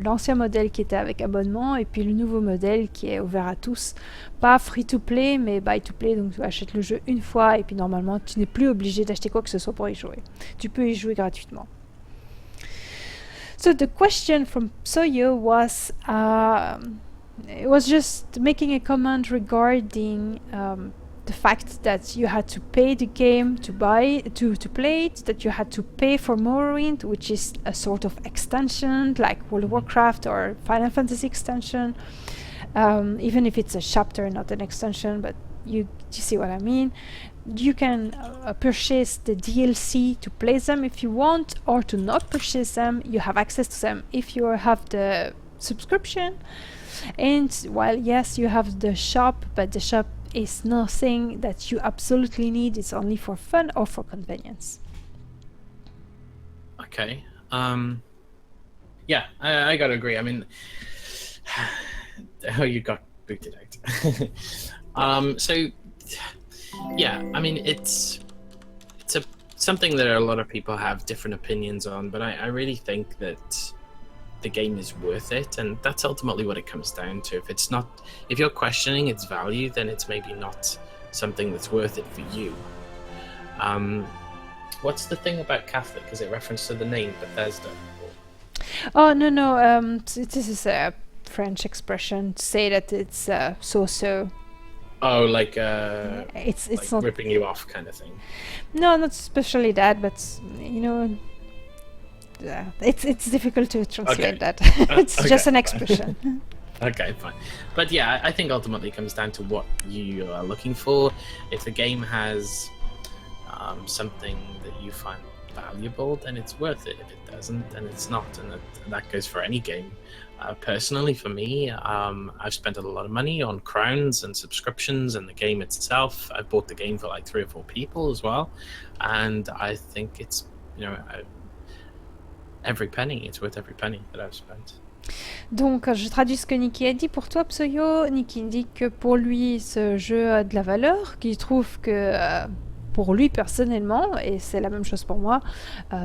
l'ancien modèle qui était avec abonnement et puis le nouveau modèle qui est ouvert à tous, pas free to play mais buy to play, donc tu achètes le jeu une fois et puis normalement tu n'es plus obligé d'acheter quoi que ce soit pour y jouer, tu peux y jouer gratuitement. So the question from Soyo was it was just making a comment regarding the fact that you had to pay the game to play it, that you had to pay for Morrowind, which is a sort of extension like World of Warcraft or Final Fantasy extension, even if it's a chapter, not an extension, but you see what I mean. You can purchase the DLC to play them if you want, or to not purchase them. You have access to them if you have the subscription. And while yes, you have the shop, but the shop is nothing that you absolutely need. It's only for fun or for convenience. Okay. Yeah, I gotta agree. I mean, oh, you got booted out. So, yeah, I mean, it's something that a lot of people have different opinions on, but I really think that the game is worth it, and that's ultimately what it comes down to. If you're questioning its value, then it's maybe not something that's worth it for you. What's the thing about Catholic? Is it reference to the name Bethesda? Oh no. This is a French expression to say that it's so. Oh, like it's like not ripping you off kind of thing. No, not especially that, but you know. It's difficult to translate that. It's just an expression. Okay, fine. But yeah, I think ultimately it comes down to what you are looking for. If the game has something that you find valuable, then it's worth it. If it doesn't, then it's not. And that goes for any game. Personally, for me, I've spent a lot of money on crowns and subscriptions and the game itself. I've bought the game for like 3 or 4 people as well. And I think it's, every penny, it's worth every penny that I've spent. Donc, je traduis ce que Nicky a dit pour toi, Psoyo. Nicky dit que pour lui, ce jeu a de la valeur, qu'il trouve que pour lui personnellement, et c'est la même chose pour moi,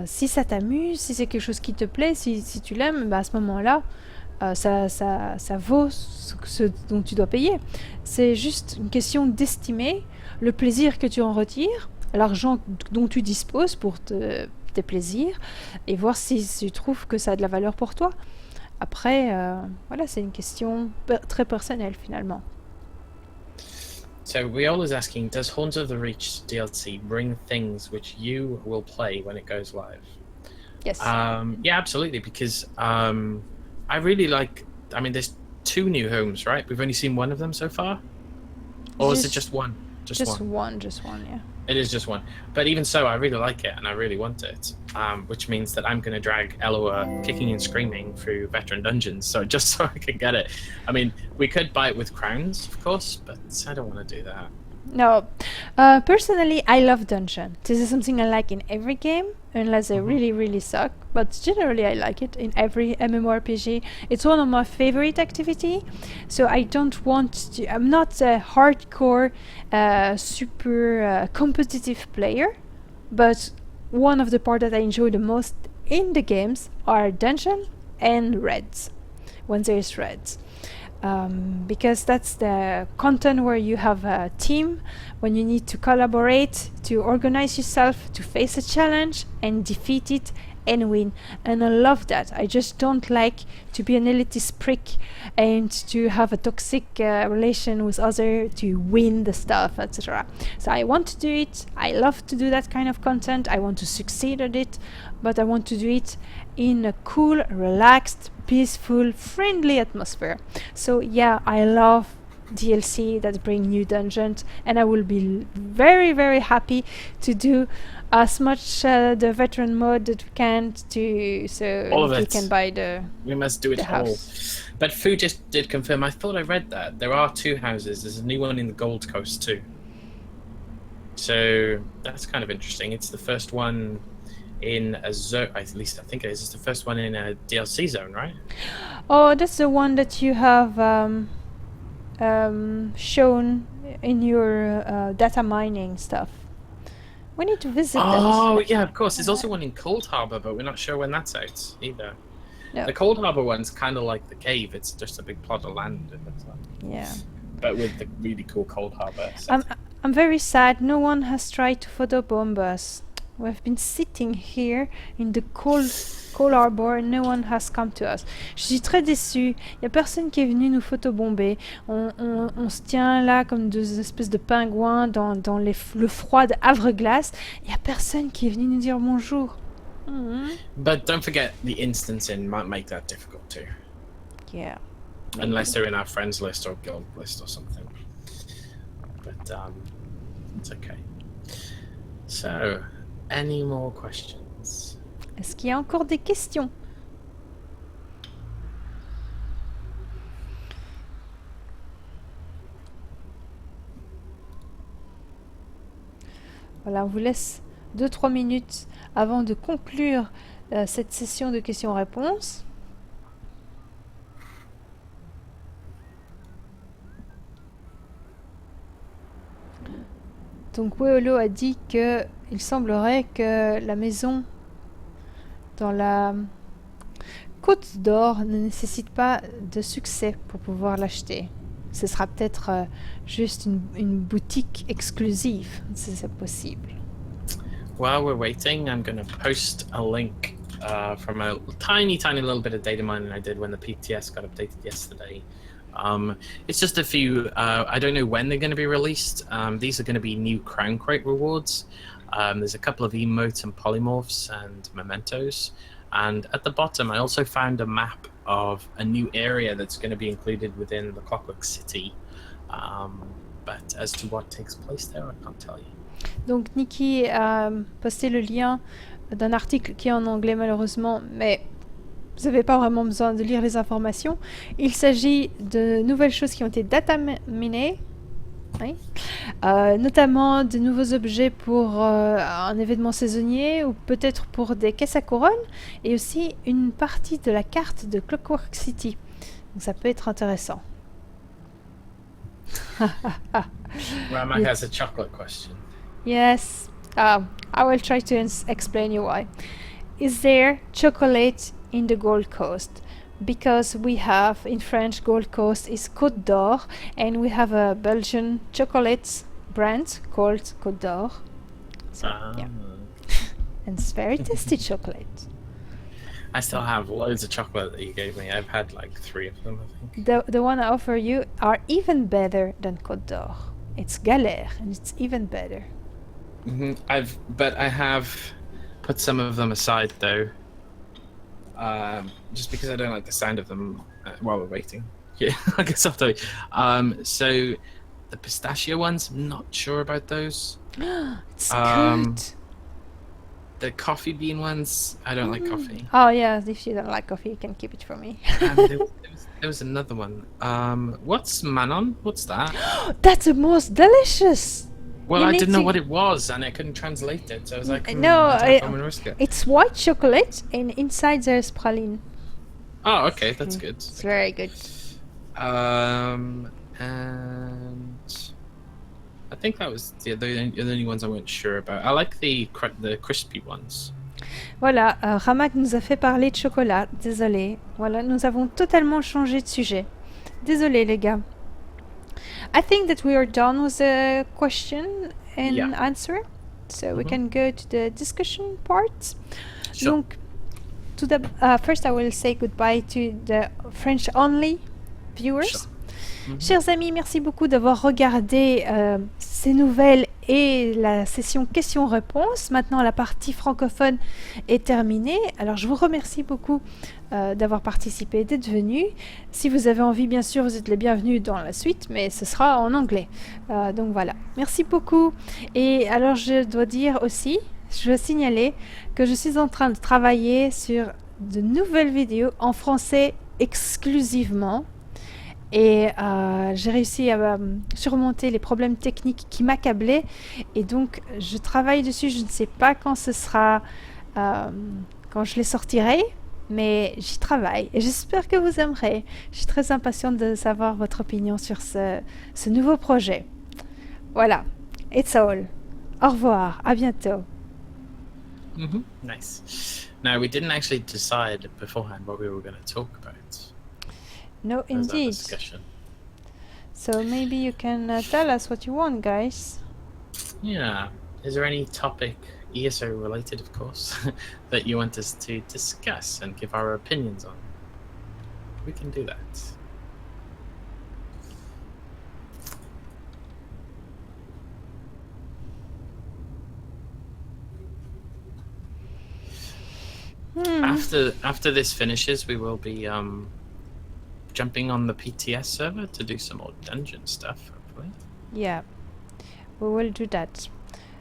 si ça t'amuse, si c'est quelque chose qui te plaît, si tu l'aimes, bah à ce moment-là, ça vaut ce dont tu dois payer. C'est juste une question d'estimer le plaisir que tu en retires, l'argent dont tu disposes pour tes plaisirs, et voir si tu trouves que ça a de la valeur pour toi. Après, voilà, c'est une question très personnelle finalement. So Riol is asking, does Horns of the Reach DLC bring things which you will play when it goes live? Yes. Yeah, absolutely, because I really like, I mean, there's 2 new homes, right? We've only seen 1 of them so far? Or is it just one? Just one, yeah. It is just 1. But even so, I really like it and I really want it, which means that I'm going to drag Elloa kicking and screaming through veteran dungeons, just so I can get it. I mean, we could buy it with crowns, of course, but I don't want to do that. No. Personally, I love dungeon. This is something I like in every game, unless they really, really suck. But generally, I like it in every MMORPG. It's one of my favorite activity. So I don't want to... I'm not a hardcore, super competitive player. But one of the parts that I enjoy the most in the games are dungeon and raids. When there is raids. Because that's the content where you have a team, when you need to collaborate, to organize yourself, to face a challenge and defeat it and win. And I love that. I just don't like to be an elitist prick and to have a toxic relation with others to win the stuff, etc. So I want to do it. I love to do that kind of content. I want to succeed at it, but I want to do it in a cool, relaxed, peaceful, friendly atmosphere. So yeah, I love DLC that bring new dungeons, and I will be very, very happy to do as much the veteran mode that we can to, so all of we it. can buy the We must do it all. house. But Fu just did confirm, I thought I read that. There are 2 houses. There's a new one in the Gold Coast too. So that's kind of interesting. It's the first one in a zone, at least I think it is. It's the first one in a DLC zone, right? Oh, that's the one that you have shown in your data mining stuff. We need to visit that. Oh, yeah, of course. There's also one in Cold Harbor, but we're not sure when that's out either. No. The Cold Harbor one's kind of like the cave. It's just a big plot of land, it looks like. Yeah. But with the really cool Cold Harbor I'm setting. very sad. No one has tried to photobomb us. We've been sitting here in the cold harbor and no one has come to us. Je suis très déçue. Il n'y a personne qui est venu nous photobomber. On se tient là comme deux espèces de pingouins dans le froid de Havre-Glace. Il n'y a personne qui est venu nous dire bonjour. But don't forget, the instance in might make that difficult too. Yeah. Unless they're in our friends list or guild list or something. But it's okay. So, any more questions? Est-ce qu'il y a encore des questions? Voilà, on vous laisse 2-3 minutes avant de conclure cette session de questions-réponses. Donc Weolo a dit que il semblerait que la maison dans la Côte d'Or ne nécessite pas de succès pour pouvoir l'acheter. Ce sera peut-être juste une boutique exclusive, si c'est possible. While we're waiting, I'm going to post a link from a tiny little bit of data mining I did when the PTS got updated yesterday. It's just a few, I don't know when they're going to be released. These are going to be new Crown Crate rewards. There's a couple of emotes and polymorphs and mementos. And at the bottom, I also found a map of a new area that's going to be included within the Clockwork City. But as to what takes place there, I can't tell you. Donc Nicky a posté le lien d'un article qui est en anglais malheureusement, mais vous n'avez pas vraiment besoin de lire les informations. Il s'agit de nouvelles choses qui ont été dataminées, oui. Notamment de nouveaux objets pour un événement saisonnier ou peut-être pour des caisses à couronne, et aussi une partie de la carte de Clockwork City. Donc ça peut être intéressant. Ramak has a chocolate question. Yes, I will try to explain you why. Is there chocolate in the Gold Coast? Because we have in French Gold Coast is Côte d'Or, and we have a Belgian chocolate brand called Côte d'Or. So, yeah. And it's very tasty chocolate. I still have loads of chocolate that you gave me. I've had like 3 of them, I think. The one I offer you are even better than Côte d'Or. It's Galère, and it's even better. But I have put some of them aside though. Just because I don't like the sound of them while we're waiting. Yeah, I guess I'll tell you. So the pistachio ones, I'm not sure about those. It's good. The coffee bean ones, I don't like coffee. Oh yeah, if you don't like coffee, you can keep it for me. There was another one. What's Manon? What's that? That's the most delicious. Well, You I need didn't know to- what it was, and I couldn't translate it, so I was like, No, I don't know if I'm gonna risk it. it's white chocolate, and inside there's praline. Oh, okay, that's good. It's very good. And I think that was the only ones I weren't sure about. I like the crispy ones. Voilà, Ramak nous a fait parler de chocolat. Désolé. Voilà, nous avons totalement changé de sujet. Désolé les gars. I think that we are done with the question and Yeah. answer. So we can go to the discussion part. Sure. Donc, first I will say goodbye to the French only viewers. Sure. Chers amis, merci beaucoup d'avoir regardé ces nouvelles et la session questions-réponses. Maintenant, la partie francophone est terminée. Alors, je vous remercie beaucoup d'avoir participé, d'être venu. Si vous avez envie, bien sûr, vous êtes les bienvenus dans la suite, mais ce sera en anglais. Donc voilà, merci beaucoup. Et alors, je dois dire aussi, je veux signaler que je suis en train de travailler sur de nouvelles vidéos en français exclusivement. Et j'ai réussi à surmonter les problèmes techniques qui m'accablaient. Et donc, je travaille dessus. Je ne sais pas quand ce sera, quand je les sortirai. Mais j'y travaille. Et j'espère que vous aimerez. Je suis très impatiente de savoir votre opinion sur ce nouveau projet. Voilà. It's all. Au revoir. À bientôt. Nice. Now, we didn't actually decide beforehand what we were going to talk about. No, As our indeed. discussion. So maybe you can tell us what you want, guys. Yeah. Is there any topic ESO related, of course, that you want us to discuss and give our opinions on, we can do that. After this finishes, we will be jumping on the PTS server to do some more dungeon stuff, hopefully. Yeah, we will do that.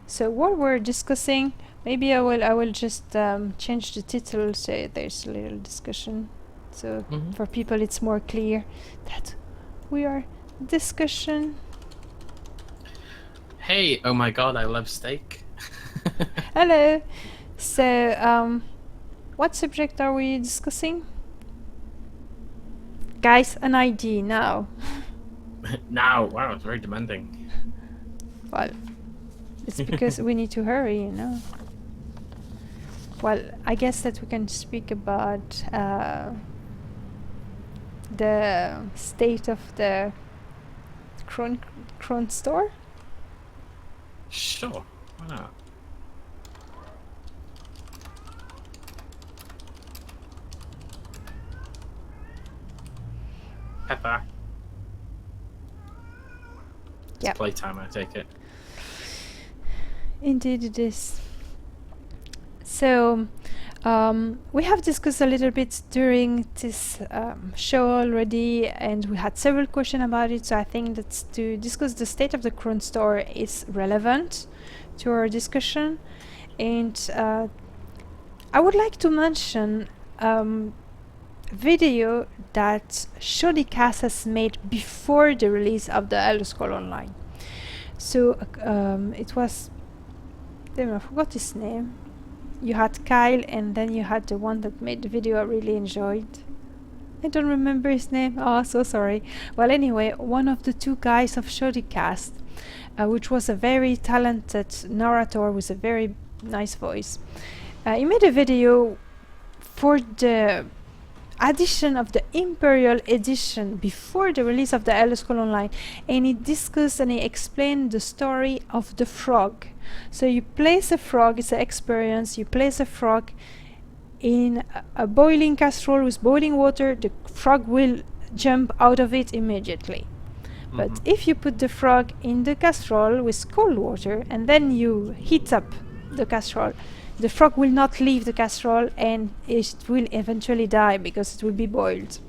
So while we're discussing, maybe I will just change the title so there's a little discussion. So for people it's more clear that we are discussion. Hey, oh my god, I love steak. Hello. So what subject are we discussing? Guys, an ID now. Now, wow, it's very demanding. Well, it's because we need to hurry, you know. Well, I guess that we can speak about the state of the Cron store. Sure, why not? Pepper. Yeah. It's playtime, I take it. Indeed it is. So we have discussed a little bit during this show already, and we had several questions about it, so I think that to discuss the state of the Cron store is relevant to our discussion. And I would like to mention video that Shoddycast has made before the release of the Elder Scrolls Online. So it was, damn, I forgot his name. You had Kyle, and then you had the one that made the video I really enjoyed. I don't remember his name. Oh, so sorry. Well, anyway, one of the two guys of Shoddycast, which was a very talented narrator with a very nice voice. He made a video for the addition of the Imperial Edition before the release of the Elder Scrolls Online, and he discussed and he explained the story of the frog. So you place a frog, it's an experience, you place a frog in a boiling casserole with boiling water, the frog will jump out of it immediately. But if you put the frog in the casserole with cold water and then you heat up the casserole, the frog will not leave the casserole and it will eventually die because it will be boiled.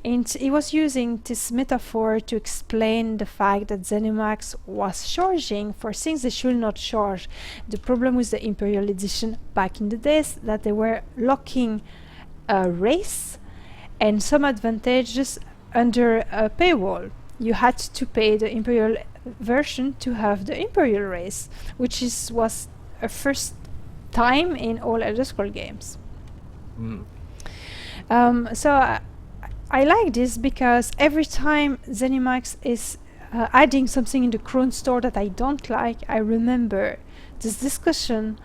And he was using this metaphor to explain the fact that ZeniMax was charging for things they should not charge. The problem with the Imperial Edition back in the days that they were locking a race and some advantages under a paywall. You had to pay the Imperial version to have the Imperial race, which was a first time in all Elder Scrolls games. So I like this because every time ZeniMax is adding something in the Cron store that I don't like, I remember this discussion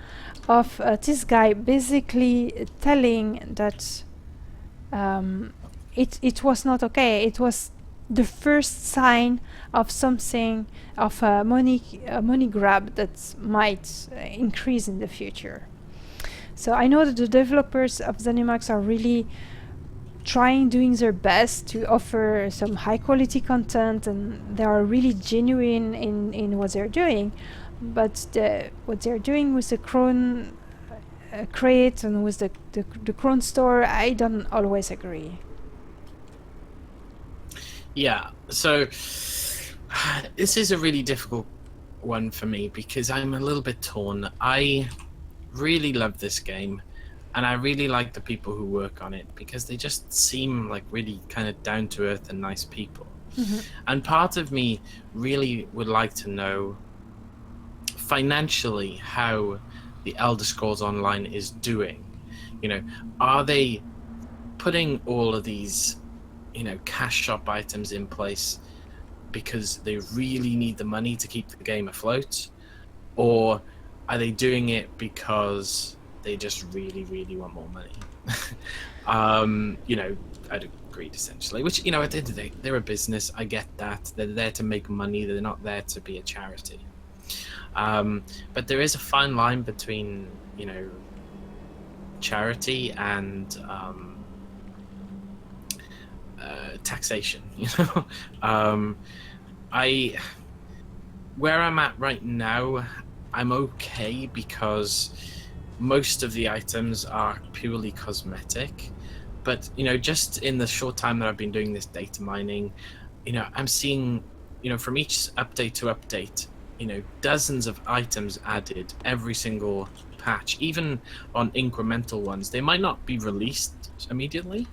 of this guy basically telling that it was not okay. It was the first sign of something, of a money grab that might increase in the future. So I know that the developers of ZeniMax are really doing their best to offer some high quality content, and they are really genuine in what they're doing. But what they're doing with the Cron crate and with the Cron store, I don't always agree. Yeah, so this is a really difficult one for me because I'm a little bit torn. I really love this game and I really like the people who work on it because they just seem like really kind of down to earth and nice people. And part of me really would like to know financially how the Elder Scrolls Online is doing. You know, are they putting all of these, you know, cash shop items in place because they really need the money to keep the game afloat, or are they doing it because they just really want more money? You know, I'd agreed essentially, which, you know, at the end of the day, they're a business. I get that. They're there to make money. They're not there to be a charity. But there is a fine line between, you know, charity and taxation. You know, where I'm at right now, I'm okay because most of the items are purely cosmetic. But, you know, just in the short time that I've been doing this data mining, you know, I'm seeing, you know, from each update to update, you know, dozens of items added every single patch, even on incremental ones. They might not be released immediately,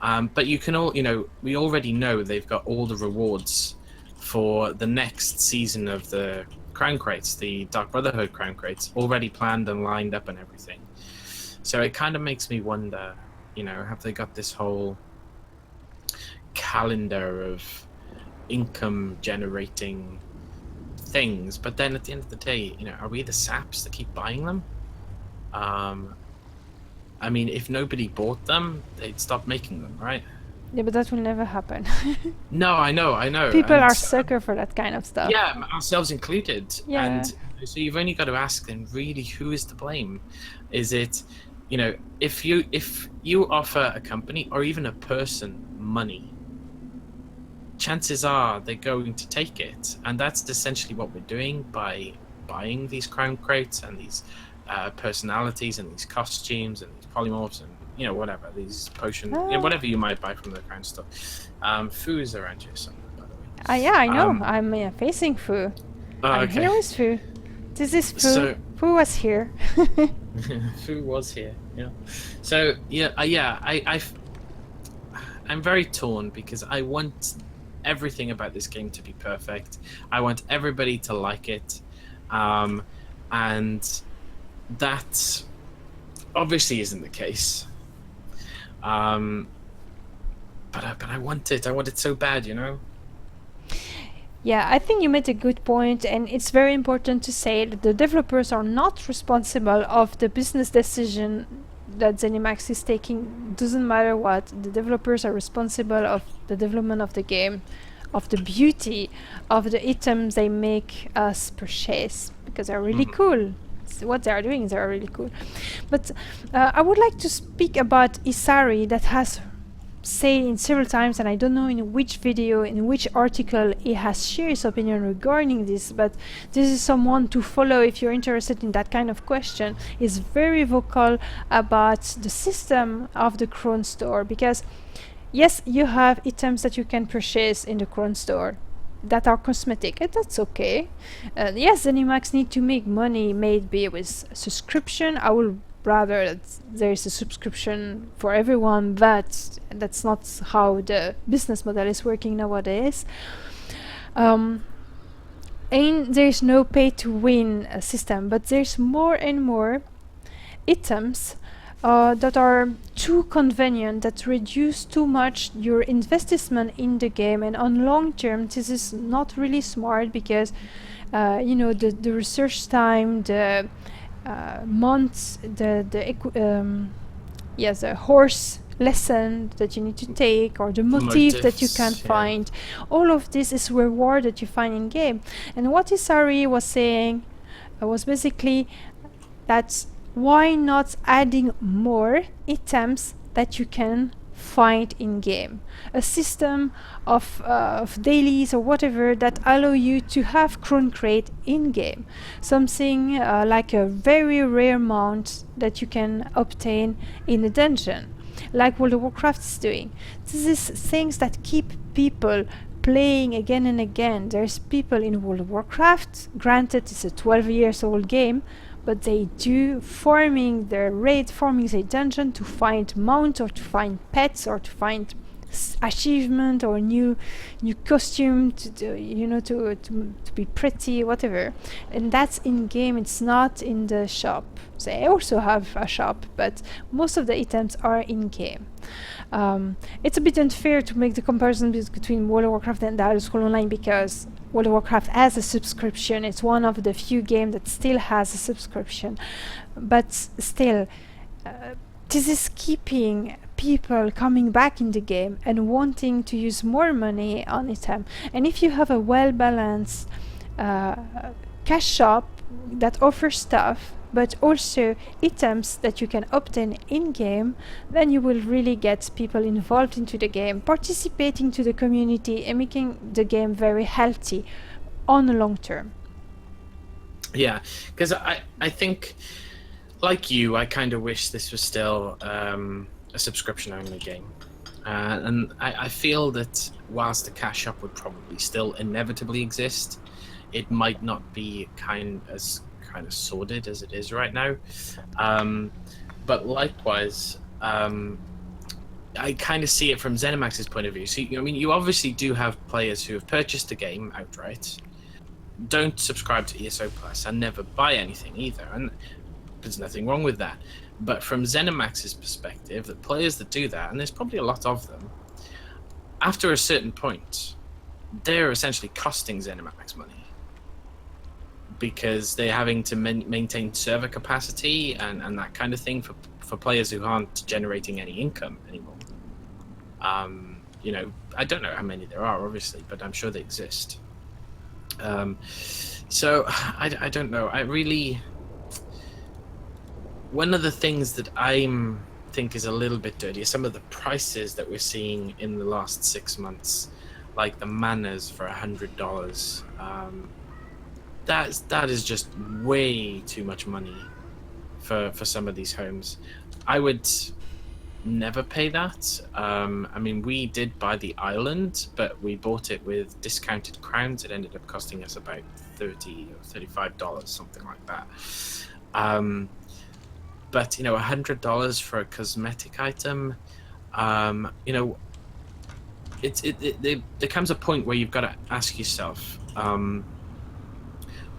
but you can all, you know, we already know they've got all the rewards for the next season of the Crown Crates, the Dark Brotherhood Crown Crates, already planned and lined up and everything. So it kind of makes me wonder, you know, have they got this whole calendar of income generating things? But then at the end of the day, you know, are we the saps that keep buying them? I mean, if nobody bought them, they'd stop making them, right? Yeah, but that will never happen. No, I know. People and are sucker for that kind of stuff. yeah, ourselves included. Yeah. And so you've only got to ask then, really, who is to blame? Is it, you know, if you offer a company or even a person money, chances are they're going to take it, and that's essentially what we're doing by buying these Crown Crates and these personalities and these costumes and these polymorphs and, you know, whatever, these potions, you know, whatever you might buy from the Crown store. Fu is around here somewhere, by the way. Yeah, I know. I'm facing Fu. I'm Okay. here with Fu. This is Fu. So- Fu was here. Fu was here, yeah. So I'm very torn because I want everything about this game to be perfect. I want everybody to like it, and that obviously isn't the case. But I want it. I want it so bad, you know. Yeah, I think you made a good point, and it's very important to say that the developers are not responsible of the business decision that ZeniMax is taking. Doesn't matter what, the developers are responsible of the development of the game, of the beauty of the items they make us purchase, because they're really cool. What they are doing, they are really cool. But I would like to speak about Isari, that has said in several times, and I don't know in which video, in which article he has shared his opinion regarding this, but this is someone to follow if you're interested in that kind of question. He's very vocal about the system of the Crown Store, because yes, you have items that you can purchase in the Crown Store that are cosmetic, and that's okay. Yes, ZeniMax need to make money, maybe with subscription. I will rather that there is a subscription for everyone, but that's not how the business model is working nowadays. And there's no pay-to-win system, but there's more and more items that are too convenient, that reduce too much your investment in the game, and on long term this is not really smart, because you know, the research time, the months, the horse lesson that you need to take, or the motif that you can find, all of this is reward that you find in game. And what Isari was saying was basically that why not adding more items that you can find in game, a system of dailies or whatever that allow you to have Crown Crate in game, something like a very rare mount that you can obtain in a dungeon, like World of Warcraft is doing. This is things that keep people playing again and again. There's people in World of Warcraft, granted it's a 12 years old game, but they do farming their raid, farming their dungeon to find mount, or to find pets, or to find achievement, or new costume to you know, to be pretty, whatever. And that's in game, it's not in the shop. They also have a shop, but most of the items are in game. It's a bit unfair to make the comparison between World of Warcraft and the Elder Scrolls Online, because World of Warcraft has a subscription. It's one of the few games that still has a subscription, but still this is keeping people coming back in the game and wanting to use more money on item. And if you have a well-balanced cash shop that offers stuff, but also items that you can obtain in-game, then you will really get people involved into the game, participating to the community and making the game very healthy on the long term. Yeah, because I think, like you, I kind of wish this was still a subscription-only game. And I feel that whilst the cash shop would probably still inevitably exist, it might not be kind of sordid as it is right now. But likewise, I kind of see it from ZeniMax's point of view. So, I mean, you obviously do have players who have purchased the game outright, don't subscribe to ESO Plus, and never buy anything either. And there's nothing wrong with that. But from ZeniMax's perspective, the players that do that, and there's probably a lot of them, after a certain point, they're essentially costing ZeniMax money because they're having to maintain server capacity and that kind of thing for players who aren't generating any income anymore. You know, I don't know how many there are, obviously, but I'm sure they exist. So I don't know. I really... One of the things that I think is a little bit dirty is some of the prices that we're seeing in the last 6 months, like the manas for $100. That is just way too much money for some of these homes. I would never pay that. I mean, we did buy the island, but we bought it with discounted crowns. It ended up costing us about $30 or $35, something like that. But, you know, $100 for a cosmetic item, you know, there comes a point where you've got to ask yourself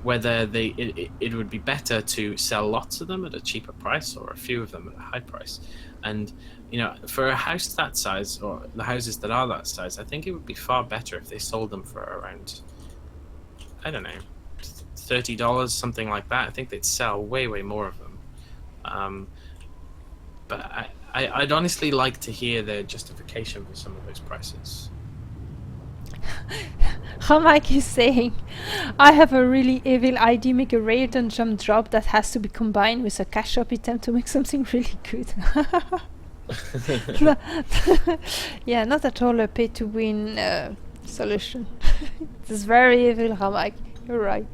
whether it would be better to sell lots of them at a cheaper price or a few of them at a high price. And, you know, for a house that size, or the houses that are that size, I think it would be far better if they sold them for around, I don't know, $30, something like that. I think they'd sell way more of them. But I'd honestly like to hear their justification for some of those prices. How Mike is saying, I have a really evil idea, make a random jump drop that has to be combined with a cash shop item to make something really good. Yeah, not at all a pay-to-win solution. It's very evil, Mike. You're right.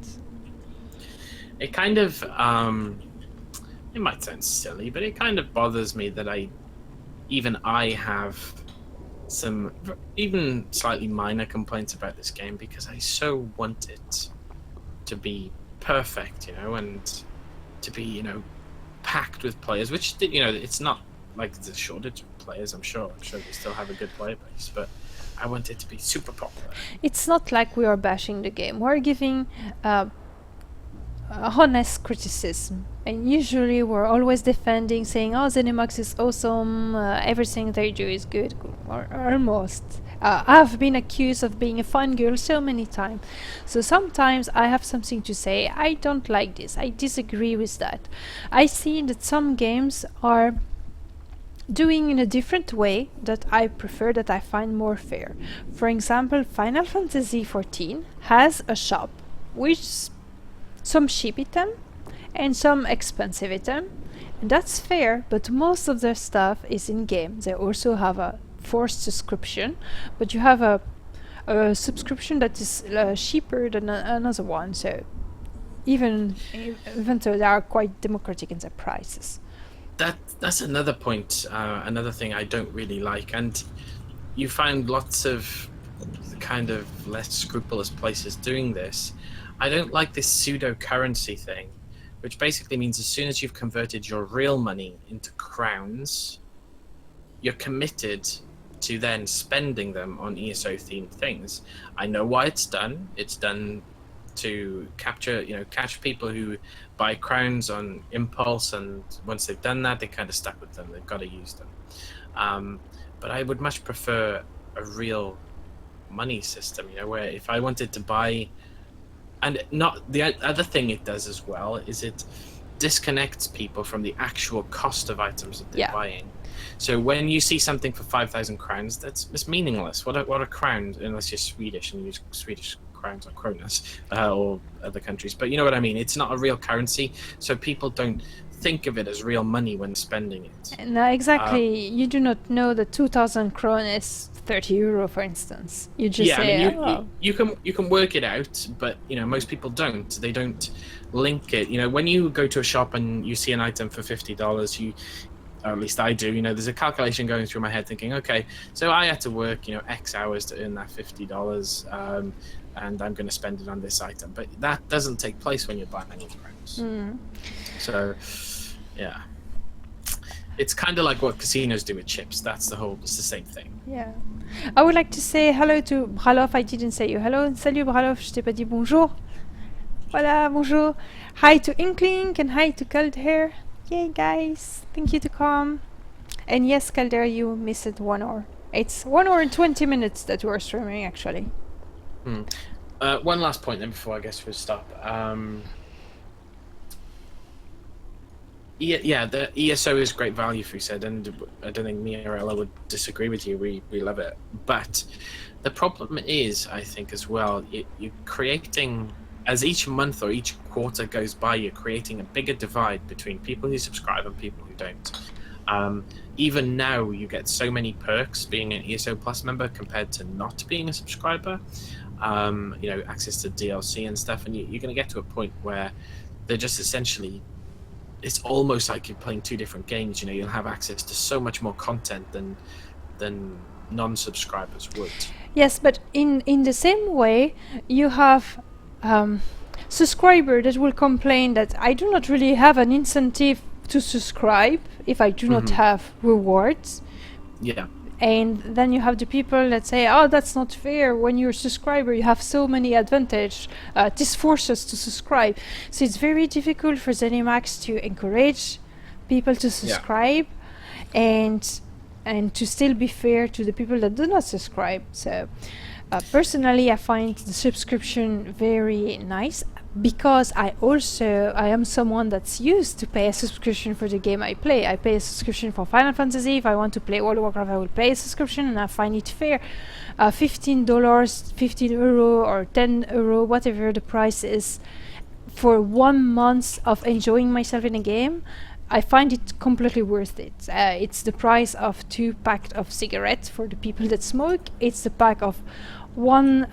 It kind of... it might sound silly, but it kind of bothers me that I have some even slightly minor complaints about this game because I so want it to be perfect, you know, and to be, you know, packed with players, which, you know, it's not like there's a shortage of players. I'm sure they still have a good player base, but I want it to be super popular. It's not like we are bashing the game. We're giving honest criticism, and usually we're always defending, saying, oh, ZeniMax is awesome, everything they do is good, or almost. I've been accused of being a fangirl so many times, so sometimes I have something to say. I don't like this, I disagree with that. I see that some games are doing in a different way that I prefer, that I find more fair. For example, Final Fantasy XIV has a shop which some cheap item and some expensive item, and that's fair, but most of their stuff is in game. They also have a forced subscription, but you have a subscription that is cheaper than another one, so even though they are quite democratic in their prices. That's another point, another thing I don't really like, and you find lots of kind of less scrupulous places doing this. I don't like this pseudo-currency thing, which basically means as soon as you've converted your real money into crowns, you're committed to then spending them on ESO-themed things. I know why it's done. It's done to capture, you know, catch people who buy crowns on impulse, and once they've done that, they're kind of stuck with them. They've got to use them. But I would much prefer a real money system, you know, where if I wanted to buy... And not the other thing it does as well is it disconnects people from the actual cost of items that they're buying. So when you see something for 5,000 crowns, it's meaningless. What a crown, unless you're Swedish and use Swedish crowns or kronas or other countries, but you know what I mean. It's not a real currency, so people don't think of it as real money when spending it. No, exactly. You do not know that 2,000 kron is 30 euro, for instance. You just Yeah, I say, mean, you can work it out, but you know most people don't. They don't link it. You know, when you go to a shop and you see an item for $50, you, or at least I do. You know, there's a calculation going through my head, thinking, okay, so I had to work, you know, X hours to earn that $50, and I'm going to spend it on this item. But that doesn't take place when you're buying any crowns. So, yeah. It's kind of like what casinos do with chips. It's the same thing. yeah. I would like to say hello to Bralov. I didn't say you hello. Salut Bralov, je t'ai pas dit bonjour. Voilà, bonjour. Hi to Inkling and hi to Calder. Yay, guys. Thank you to come. And yes, Calder, you missed 1 hour. It's 1 hour and 20 minutes that we're streaming, actually. One last point then before I guess we'll stop. Yeah, the ESO is great value, Fu said, and I don't think me or Elloa would disagree with you. We love it. But the problem is, I think, as well, you're creating, as each month or each quarter goes by, you're creating a bigger divide between people who subscribe and people who don't. Even now, you get so many perks being an ESO Plus member compared to not being a subscriber. You know, access to DLC and stuff, and you're going to get to a point where they're just essentially, it's almost like you're playing two different games. You know, you'll have access to so much more content than non-subscribers would. Yes, but in the same way, you have subscriber that will complain that I do not really have an incentive to subscribe if I do not have rewards. Yeah. And then you have the people that say, oh, that's not fair. When you're a subscriber, you have so many advantages. This forces to subscribe. So it's very difficult for ZeniMax to encourage people to subscribe and to still be fair to the people that do not subscribe. So personally, I find the subscription very nice because I am someone that's used to pay a subscription for the game I play. I pay a subscription for Final Fantasy. If I want to play World of Warcraft, I will pay a subscription, and I find it fair. $15, 15 euro, or 10 euro, whatever the price is, for 1 month of enjoying myself in a game, I find it completely worth it. It's the price of 2 packs of cigarettes for the people that smoke. It's the pack of one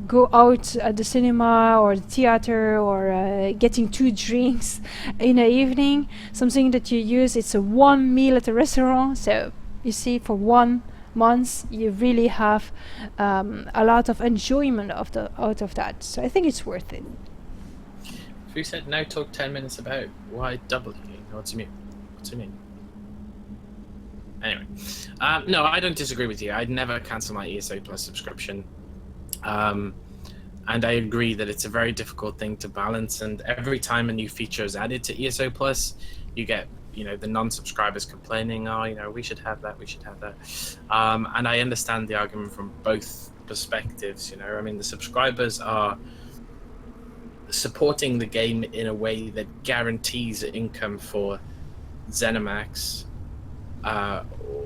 go out at the cinema or the theater, or getting 2 drinks in the evening, something that you use. It's a 1 meal at a restaurant. So you see, for 1 month you really have a lot of enjoyment out of that. So I think it's worth it. Who said now talk 10 minutes about why W? What do you mean? Anyway, no, I don't disagree with you. I'd never cancel my ESO Plus subscription. And I agree that it's a very difficult thing to balance. And every time a new feature is added to ESO Plus, you get, you know, the non-subscribers complaining, oh, you know, we should have that. And I understand the argument from both perspectives. You know, I mean, the subscribers are supporting the game in a way that guarantees income for ZeniMax,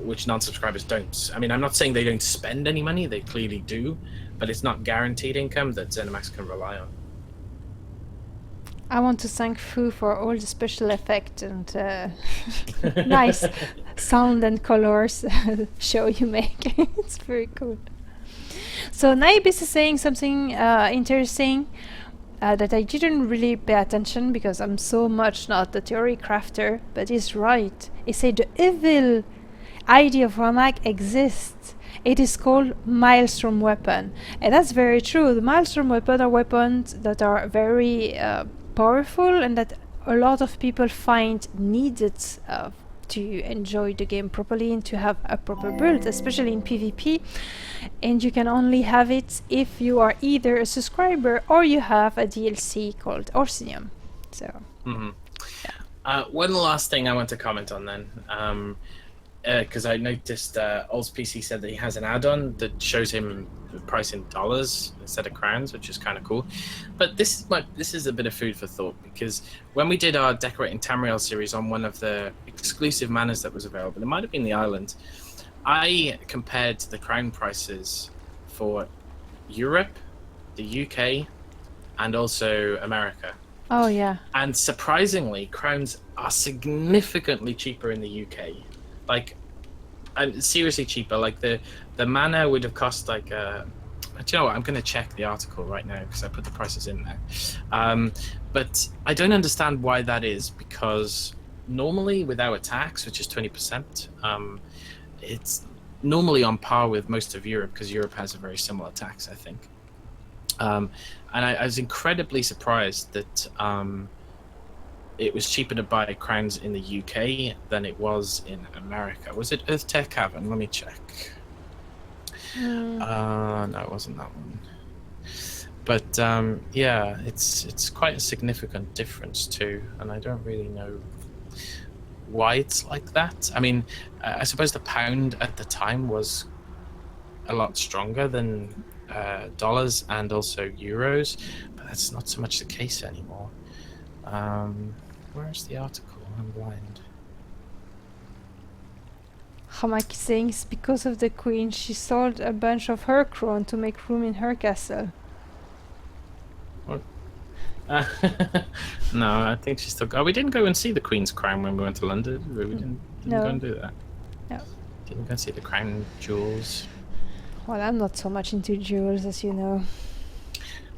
which non-subscribers don't. I mean, I'm not saying they don't spend any money, they clearly do, but it's not guaranteed income that ZeniMax can rely on. I want to thank Fu for all the special effects and nice sound and colors show you make. It's very cool. So Naibis is saying something interesting that I didn't really pay attention because I'm so much not the theory crafter, but he's right. He said the evil idea of Ramak exists. It is called Maelstrom weapon, and that's very true. The Maelstrom weapon are weapons that are very powerful and that a lot of people find needed to enjoy the game properly and to have a proper build, especially in PvP. And you can only have it if you are either a subscriber or you have a DLC called Orsinium. So one last thing I want to comment on then, because I noticed Old's PC said that he has an add-on that shows him the price in dollars instead of crowns, which is kind of cool. But this is a bit of food for thought, because when we did our Decorating Tamriel series on one of the exclusive manors that was available, it might have been the island, I compared the crown prices for Europe the UK, and also America. Oh yeah. And surprisingly, crowns are significantly cheaper in the UK. Like, and seriously cheaper. Like the mana would have cost like do you know what? I'm going to check the article right now because I put the prices in there. But I don't understand why that is, because normally without tax, which is 20%, it's normally on par with most of Europe, because Europe has a very similar tax, I think. And I was incredibly surprised that it was cheaper to buy crowns in the UK than it was in America. Was it Earth Tech Cavern? Let me check. No, it wasn't that one. But yeah, it's quite a significant difference too, and I don't really know why it's like that. I mean, I suppose the pound at the time was a lot stronger than dollars and also euros, but that's not so much the case anymore. Where's the article? I'm blind. Hamak is saying it's because of the queen. She sold a bunch of her crown to make room in her castle. What? No, I think she's still. Oh, we didn't go and see the Queen's crown when we went to London. We didn't No. go and do that. No. Didn't go and see the crown jewels. Well, I'm not so much into jewels, as you know.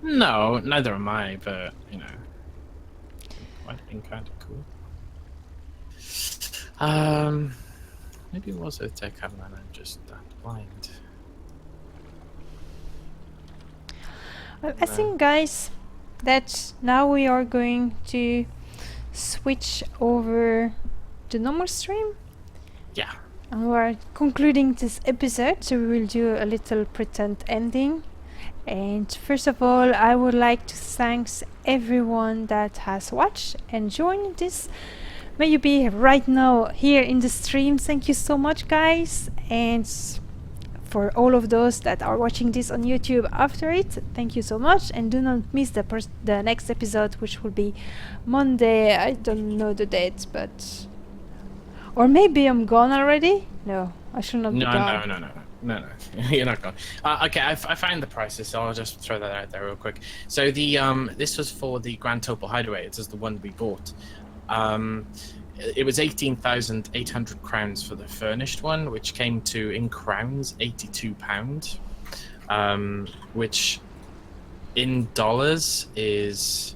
No, neither am I. But you know, it might have been kind of cool. Maybe it was a tech Cavern and I'm just that blind. Well, I think, guys, that now we are going to switch over to normal stream. Yeah. And we're concluding this episode, so we will do a little pretend ending. And first of all, I would like to thank everyone that has watched and joined this. May you be right now here in the stream. Thank you so much, guys. And for all of those that are watching this on YouTube after it, thank you so much. And do not miss the next episode, which will be Monday. I don't know the date, but... Or maybe I'm gone already? No, I should not be gone. No, you're not gone. Okay, I found the prices, so I'll just throw that out there real quick. So the this was for the Grand Topal Hideaway. It is the one we bought. It was 18,800 crowns for the furnished one, which came to, in crowns, £82, which in dollars is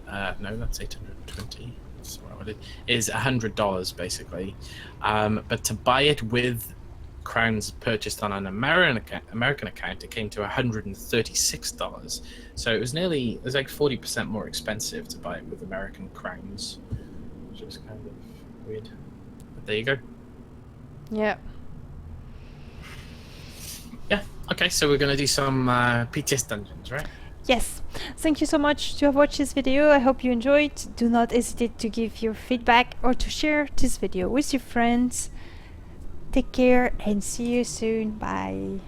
no, that's 820. That's what it is, $100 basically. But to buy it with crowns purchased on an American account, it came to $136. So it was like 40% more expensive to buy it with American crowns, which is kind of weird. But there you go. Yeah. Yeah. Okay, so we're gonna do some PTS dungeons, right? Yes. Thank you so much to have watched this video. I hope you enjoyed. Do not hesitate to give your feedback or to share this video with your friends. Take care and see you soon. Bye.